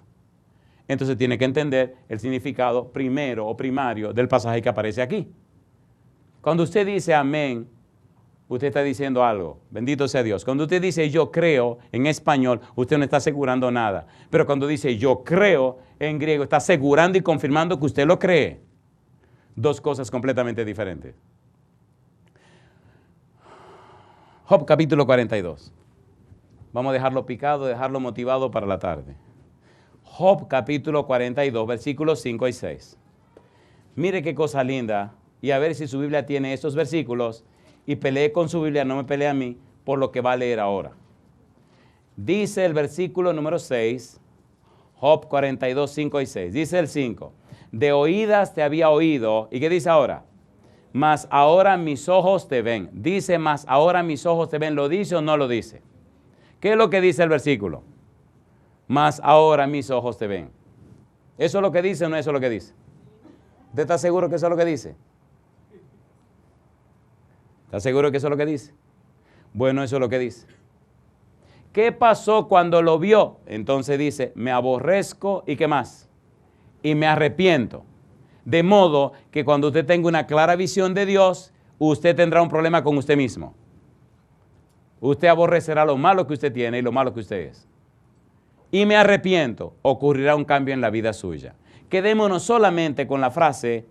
Entonces tiene que entender el significado primero o primario del pasaje que aparece aquí. Cuando usted dice amén, usted está diciendo algo. Bendito sea Dios. Cuando usted dice yo creo en español, usted no está asegurando nada. Pero cuando dice yo creo en griego, está asegurando y confirmando que usted lo cree. Dos cosas completamente diferentes. Job capítulo 42. Vamos a dejarlo picado, dejarlo motivado para la tarde. Job capítulo 42, versículos 5 y 6. Mire qué cosa linda. Y a ver si su Biblia tiene estos versículos. Y pelee con su Biblia, no me pelee a mí, por lo que va a leer ahora. Dice el versículo número 6, Job 42, 5 y 6. Dice el 5. De oídas te había oído. ¿Y qué dice ahora? Mas ahora mis ojos te ven. Dice, mas ahora mis ojos te ven. ¿Lo dice o no lo dice? ¿Qué es lo que dice el versículo? Mas ahora mis ojos te ven. ¿Eso es lo que dice o no eso es lo que dice? ¿Usted está seguro que eso es lo que dice? ¿Está seguro que eso es lo que dice? Bueno, eso es lo que dice. ¿Qué pasó cuando lo vio? Entonces dice, me aborrezco y ¿qué más? Y me arrepiento. De modo que cuando usted tenga una clara visión de Dios, usted tendrá un problema con usted mismo. Usted aborrecerá lo malo que usted tiene y lo malo que usted es. Y me arrepiento, ocurrirá un cambio en la vida suya. Quedémonos solamente con la frase,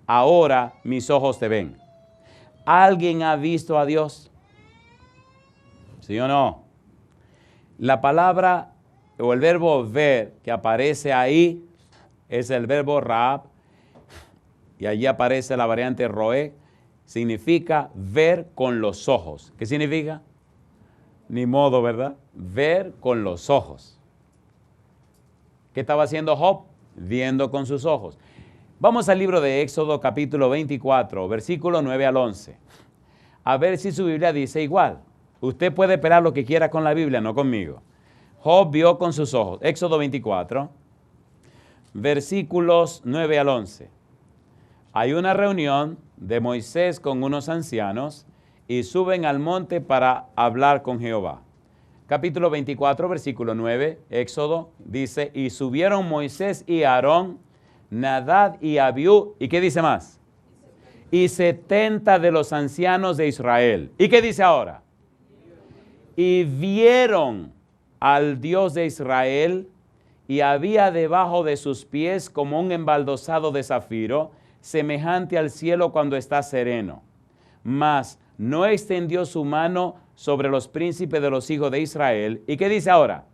ahora mis ojos te ven. ¿Alguien ha visto a Dios? ¿Sí o no? La palabra o el verbo ver que aparece ahí es el verbo raab, y allí aparece la variante roé, significa ver con los ojos. ¿Qué significa? Ni modo, ¿verdad? Ver con los ojos. ¿Qué estaba haciendo Job? Viendo con sus ojos. Vamos al libro de Éxodo capítulo 24, versículo 9 al 11. A ver si su Biblia dice igual. Usted puede esperar lo que quiera con la Biblia, no conmigo. Job vio con sus ojos. Éxodo 24, versículos 9 al 11. Hay una reunión de Moisés con unos ancianos y suben al monte para hablar con Jehová. Capítulo 24, versículo 9, Éxodo, dice, y subieron Moisés y Aarón, Nadab y Abiú, ¿y qué dice más? Y 70 de los ancianos de Israel. ¿Y qué dice ahora? Y vieron al Dios de Israel, y había debajo de sus pies como un embaldosado de zafiro, semejante al cielo cuando está sereno. Mas no extendió su mano sobre los príncipes de los hijos de Israel. ¿Y qué dice ahora?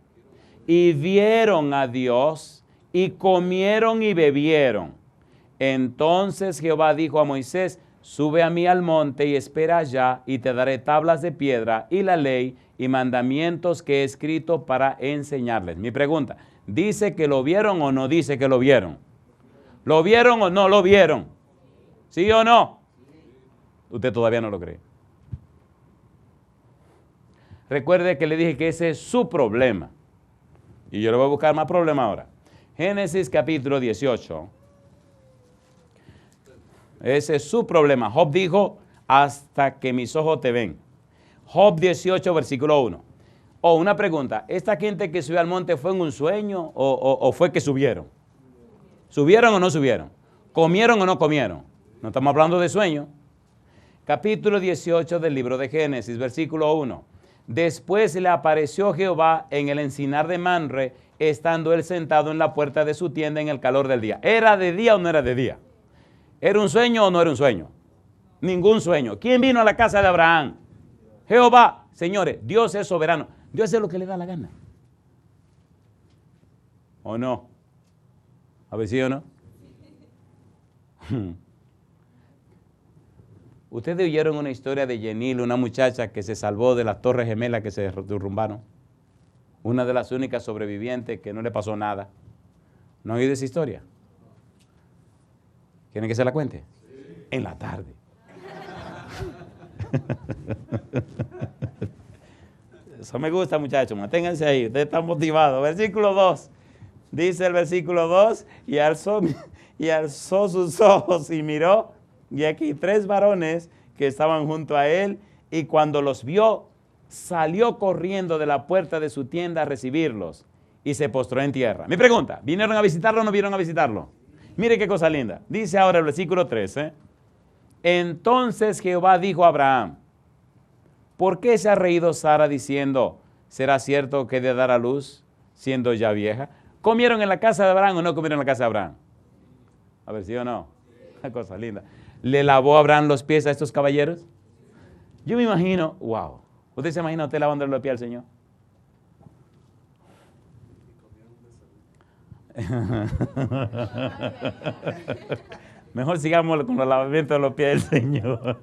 Y vieron a Dios, y comieron y bebieron. Entonces Jehová dijo a Moisés: sube a mí al monte y espera allá, y te daré tablas de piedra y la ley y mandamientos que he escrito para enseñarles. Mi pregunta, ¿dice que lo vieron o no dice que lo vieron? ¿Lo vieron o no lo vieron? ¿Sí o no? Usted todavía no lo cree. Recuerde que le dije que ese es su problema. Y yo le voy a buscar más problema ahora. Génesis capítulo 18. Ese es su problema. Job dijo: hasta que mis ojos te ven. Job 18, versículo 1. Una pregunta. ¿Esta gente que subió al monte fue en un sueño o fue que subieron? ¿Subieron o no subieron? ¿Comieron o no comieron? No estamos hablando de sueño. Capítulo 18 del libro de Génesis, versículo 1. Después le apareció Jehová en el encinar de Manre, estando él sentado en la puerta de su tienda en el calor del día. ¿Era de día o no era de día? ¿Era un sueño o no era un sueño? Ningún sueño. ¿Quién vino a la casa de Abraham? Jehová. Señores, Dios es soberano. Dios hace lo que le da la gana. ¿O no? A ver si o no. Ustedes oyeron una historia de Yenil, una muchacha que se salvó de las Torres Gemelas que se derrumbaron. Una de las únicas sobrevivientes que no le pasó nada. ¿No han oído esa historia? ¿Quieren que se la cuente? Sí. En la tarde. Eso me gusta, muchachos. Manténganse ahí. Ustedes están motivados. Versículo 2. Dice el versículo 2. Y alzó sus ojos y miró. Y aquí 3 varones que estaban junto a él. Y cuando los vio, salió corriendo de la puerta de su tienda a recibirlos. Y se postró en tierra. Mi pregunta, ¿vinieron a visitarlo o no vinieron a visitarlo? Mire qué cosa linda. Dice ahora el versículo 13. Entonces Jehová dijo a Abraham: ¿por qué se ha reído Sara diciendo: ¿será cierto que he de dar a luz siendo ya vieja? ¿Comieron en la casa de Abraham o no comieron en la casa de Abraham? A ver, ¿sí o no? Una cosa linda. ¿Le lavó Abraham los pies a estos caballeros? Yo me imagino, wow. ¿Usted se imagina usted lavándole los pies al Señor? Mejor sigamos con los lavamientos de los pies del Señor.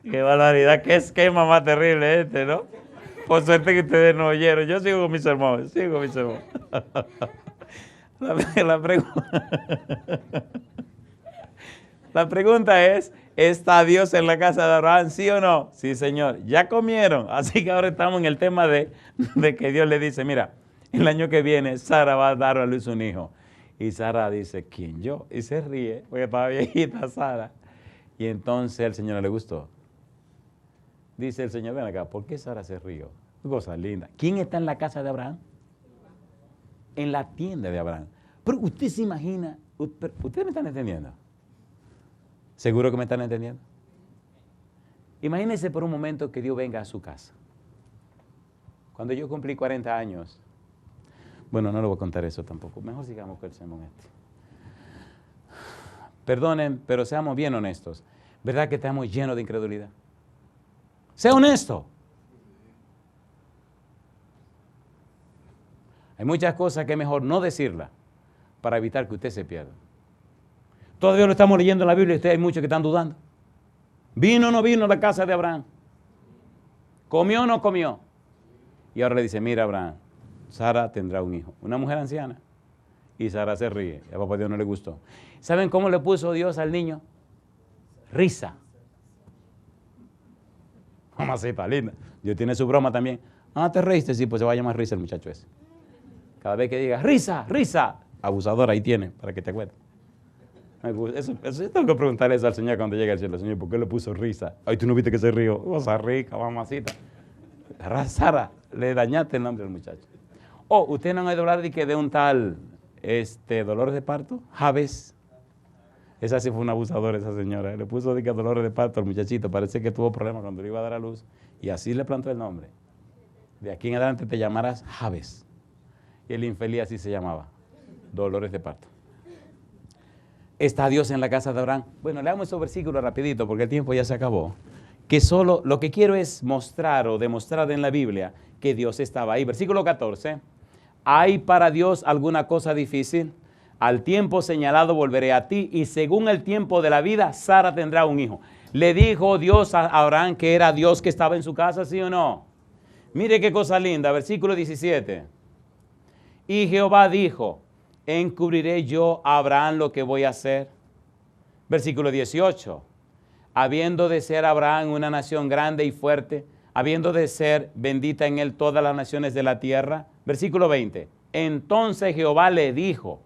Qué barbaridad, qué esquema más terrible este, ¿no? Por suerte que ustedes no oyeron. Yo sigo con mis sermones, La pregunta es, ¿está Dios en la casa de Abraham, sí o no? Sí, Señor. Ya comieron. Así que ahora estamos en el tema de que Dios le dice: mira, el año que viene Sara va a dar a luz un hijo. Y Sara dice: ¿quién, yo? Y se ríe, porque estaba viejita Sara. Y entonces el Señor le gustó. Dice el Señor: ven acá, ¿por qué Sara se rió? Cosa linda. ¿Quién está en la casa de Abraham? En la tienda de Abraham. Pero usted se imagina, ¿ustedes me están entendiendo? ¿Seguro que me están entendiendo? Imagínense por un momento que Dios venga a su casa. Cuando yo cumplí 40 años, bueno, no le voy a contar eso tampoco, mejor sigamos con el sermón este. Perdonen, pero seamos bien honestos. ¿Verdad que estamos llenos de incredulidad? Sea honesto. Hay muchas cosas que es mejor no decirlas para evitar que usted se pierda. Todavía lo estamos leyendo en la Biblia y ustedes hay muchos que están dudando. ¿Vino o no vino a la casa de Abraham? ¿Comió o no comió? Y ahora le dice: mira, Abraham, Sara tendrá un hijo. Una mujer anciana. Y Sara se ríe. A papá Dios no le gustó. ¿Saben cómo le puso Dios al niño? Risa. Mamacita linda. Dios tiene su broma también. Ah, ¿te reíste? Sí, pues se va a llamar Risa el muchacho ese. Cada vez que diga risa, risa, abusador, ahí tiene, para que te acuerdes. Eso tengo que preguntarle eso al Señor cuando llegue al cielo. Señor, ¿por qué le puso risa? Ay, tú no viste que se rió. Cosa rica, mamacita. Sara, le dañaste el nombre al muchacho. ¿Ustedes no han oído hablar de un tal Dolores de parto? Javes. Esa sí fue una abusadora, esa señora. Le puso Dolores de parto al muchachito. Parece que tuvo problemas cuando le iba a dar a luz. Y así le plantó el nombre. De aquí en adelante te llamarás Jabes. Y el infeliz así se llamaba. Dolores de parto. ¿Está Dios en la casa de Abraham? Bueno, leamos esos versículos rapidito porque el tiempo ya se acabó. Que solo lo que quiero es mostrar o demostrar en la Biblia que Dios estaba ahí. Versículo 14. ¿Hay para Dios alguna cosa difícil? Al tiempo señalado volveré a ti y según el tiempo de la vida, Sara tendrá un hijo. ¿Le dijo Dios a Abraham que era Dios que estaba en su casa, sí o no? Mire qué cosa linda, versículo 17. Y Jehová dijo, ¿encubriré yo a Abraham lo que voy a hacer? Versículo 18. Habiendo de ser Abraham una nación grande y fuerte, habiendo de ser bendita en él todas las naciones de la tierra. Versículo 20. Entonces Jehová le dijo,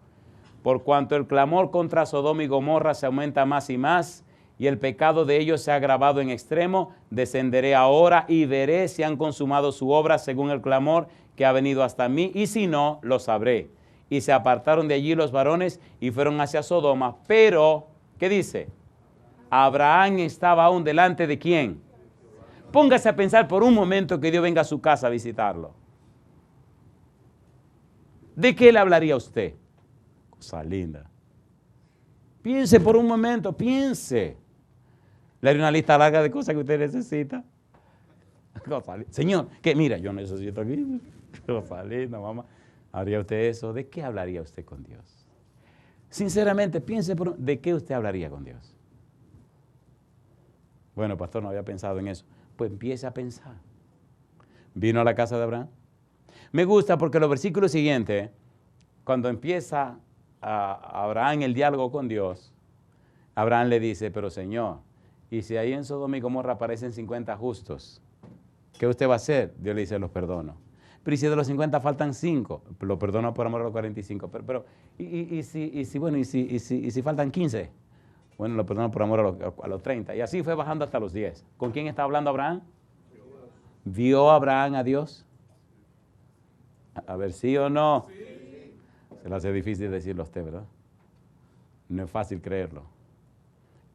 por cuanto el clamor contra Sodoma y Gomorra se aumenta más y más, y el pecado de ellos se ha agravado en extremo, descenderé ahora y veré si han consumado su obra según el clamor que ha venido hasta mí, y si no, lo sabré. Y se apartaron de allí los varones y fueron hacia Sodoma. Pero, ¿qué dice? Abraham estaba aún delante de ¿quién? Póngase a pensar por un momento que Dios venga a su casa a visitarlo. ¿De qué le hablaría a usted? Cosa linda. Piense por un momento, piense. Le haré una lista larga de cosas que usted necesita. Señor, que mira, yo necesito aquí. Cosa linda, mamá. ¿Haría usted eso? ¿De qué hablaría usted con Dios? Sinceramente, piense ¿de qué usted hablaría con Dios? Bueno, pastor, no había pensado en eso. Pues empiece a pensar. ¿Vino a la casa de Abraham? Me gusta porque los versículos siguientes, cuando empieza Abraham el diálogo con Dios, Abraham le dice, pero Señor, y si ahí en Sodoma y Gomorra aparecen 50 justos, ¿qué usted va a hacer? Dios le dice, los perdono. Pero y si de los 50 faltan 5, lo perdono por amor a los 45. Pero y si faltan 15, bueno, lo perdono por amor a los 30. Y así fue bajando hasta los 10. ¿Con quién está hablando Abraham? ¿Vio Abraham a Dios? A ver, ¿sí o no? Sí. Se le hace difícil decirlo a usted, ¿verdad? No es fácil creerlo.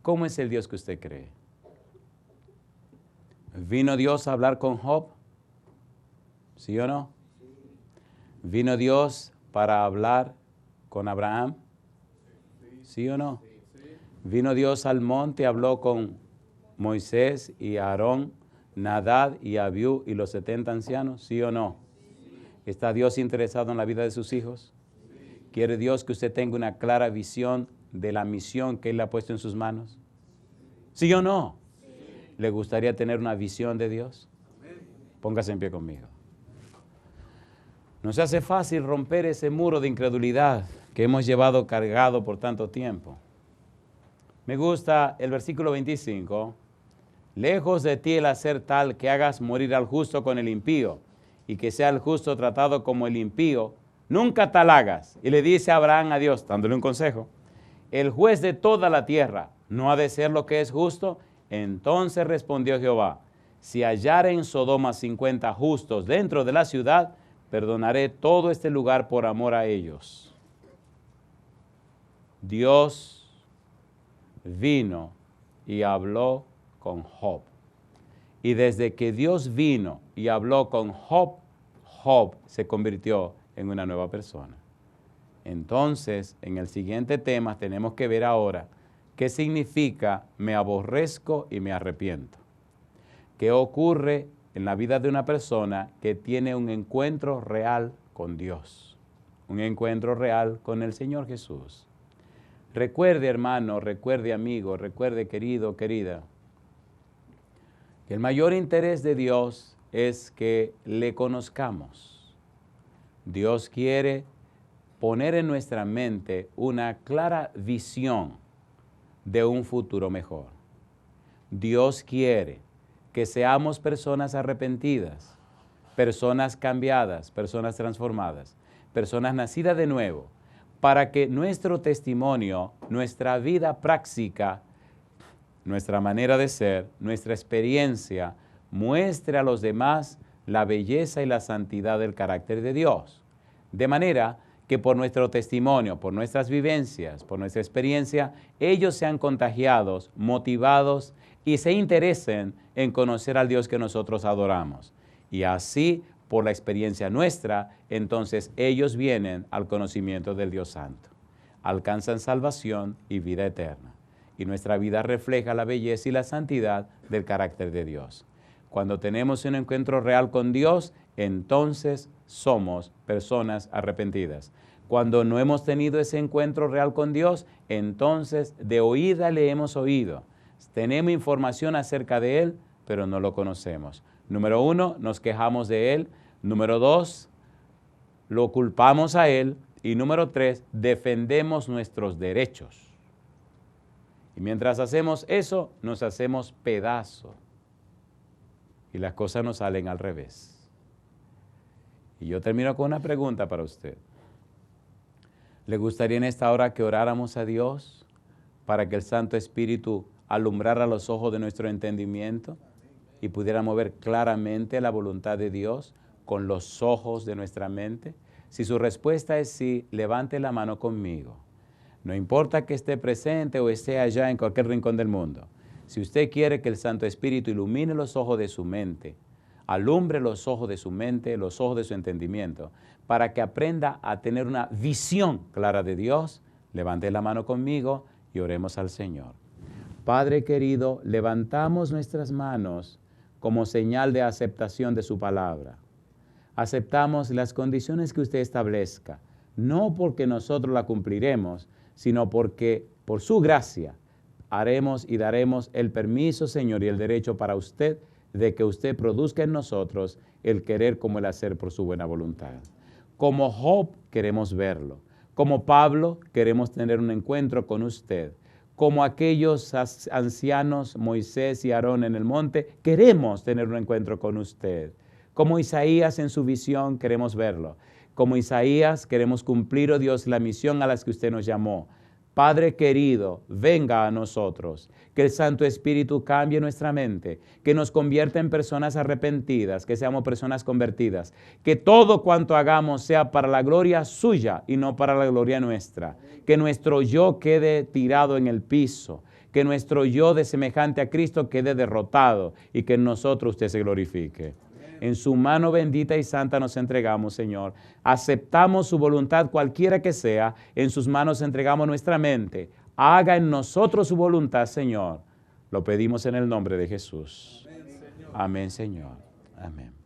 ¿Cómo es el Dios que usted cree? ¿Vino Dios a hablar con Job? ¿Sí o no? ¿Vino Dios para hablar con Abraham? ¿Sí o no? ¿Vino Dios al monte, habló con Moisés y Aarón, Nadab y Abiú y los 70 ancianos? ¿Sí o no? ¿Está Dios interesado en la vida de sus hijos? ¿Quiere Dios que usted tenga una clara visión de la misión que Él le ha puesto en sus manos? ¿Sí o no? ¿Le gustaría tener una visión de Dios? Póngase en pie conmigo. No se hace fácil romper ese muro de incredulidad que hemos llevado cargado por tanto tiempo. Me gusta el versículo 25. Lejos de ti el hacer tal que hagas morir al justo con el impío y que sea el justo tratado como el impío, nunca tal hagas. Y le dice Abraham a Dios, dándole un consejo, el juez de toda la tierra no ha de ser lo que es justo. Entonces respondió Jehová, si hallare en Sodoma 50 justos dentro de la ciudad, perdonaré todo este lugar por amor a ellos. Dios vino y habló con Job. Y desde que Dios vino y habló con Job, Job se convirtió en una nueva persona. Entonces, en el siguiente tema tenemos que ver ahora qué significa me aborrezco y me arrepiento. ¿Qué ocurre en la vida de una persona que tiene un encuentro real con Dios? Un encuentro real con el Señor Jesús. Recuerde, hermano, recuerde, amigo, recuerde, querido, querida, que el mayor interés de Dios es que le conozcamos. Dios quiere poner en nuestra mente una clara visión de un futuro mejor. Dios quiere que seamos personas arrepentidas, personas cambiadas, personas transformadas, personas nacidas de nuevo, para que nuestro testimonio, nuestra vida práctica, nuestra manera de ser, nuestra experiencia, muestre a los demás la belleza y la santidad del carácter de Dios. De manera que por nuestro testimonio, por nuestras vivencias, por nuestra experiencia, ellos sean contagiados, motivados y se interesen en conocer al Dios que nosotros adoramos. Y así, por la experiencia nuestra, entonces ellos vienen al conocimiento del Dios Santo. Alcanzan salvación y vida eterna. Y nuestra vida refleja la belleza y la santidad del carácter de Dios. Cuando tenemos un encuentro real con Dios, entonces somos personas arrepentidas. Cuando no hemos tenido ese encuentro real con Dios, entonces de oída le hemos oído. Tenemos información acerca de Él, pero no lo conocemos. Número 1, nos quejamos de Él. Número 2, lo culpamos a Él. Y número 3, defendemos nuestros derechos. Y mientras hacemos eso, nos hacemos pedazos. Y las cosas nos salen al revés. Y yo termino con una pregunta para usted. ¿Le gustaría en esta hora que oráramos a Dios para que el Santo Espíritu alumbrara los ojos de nuestro entendimiento y pudiéramos ver claramente la voluntad de Dios con los ojos de nuestra mente? Si su respuesta es sí, levante la mano conmigo. No importa que esté presente o esté allá en cualquier rincón del mundo. Si usted quiere que el Santo Espíritu ilumine los ojos de su mente, alumbre los ojos de su mente, los ojos de su entendimiento, para que aprenda a tener una visión clara de Dios, levante la mano conmigo y oremos al Señor. Padre querido, levantamos nuestras manos como señal de aceptación de su palabra. Aceptamos las condiciones que usted establezca, no porque nosotros la cumpliremos, sino porque por su gracia haremos y daremos el permiso, Señor, y el derecho para usted de que usted produzca en nosotros el querer como el hacer por su buena voluntad. Como Job queremos verlo. Como Pablo queremos tener un encuentro con usted. Como aquellos ancianos Moisés y Aarón en el monte, queremos tener un encuentro con usted. Como Isaías en su visión queremos verlo. Como Isaías queremos cumplir, oh Dios, la misión a la que usted nos llamó. Padre querido, venga a nosotros, que el Santo Espíritu cambie nuestra mente, que nos convierta en personas arrepentidas, que seamos personas convertidas, que todo cuanto hagamos sea para la gloria suya y no para la gloria nuestra, que nuestro yo quede tirado en el piso, que nuestro yo de semejante a Cristo quede derrotado y que en nosotros usted se glorifique. En su mano bendita y santa nos entregamos, Señor. Aceptamos su voluntad cualquiera que sea. En sus manos entregamos nuestra mente. Haga en nosotros su voluntad, Señor. Lo pedimos en el nombre de Jesús. Amén, Señor. Amén.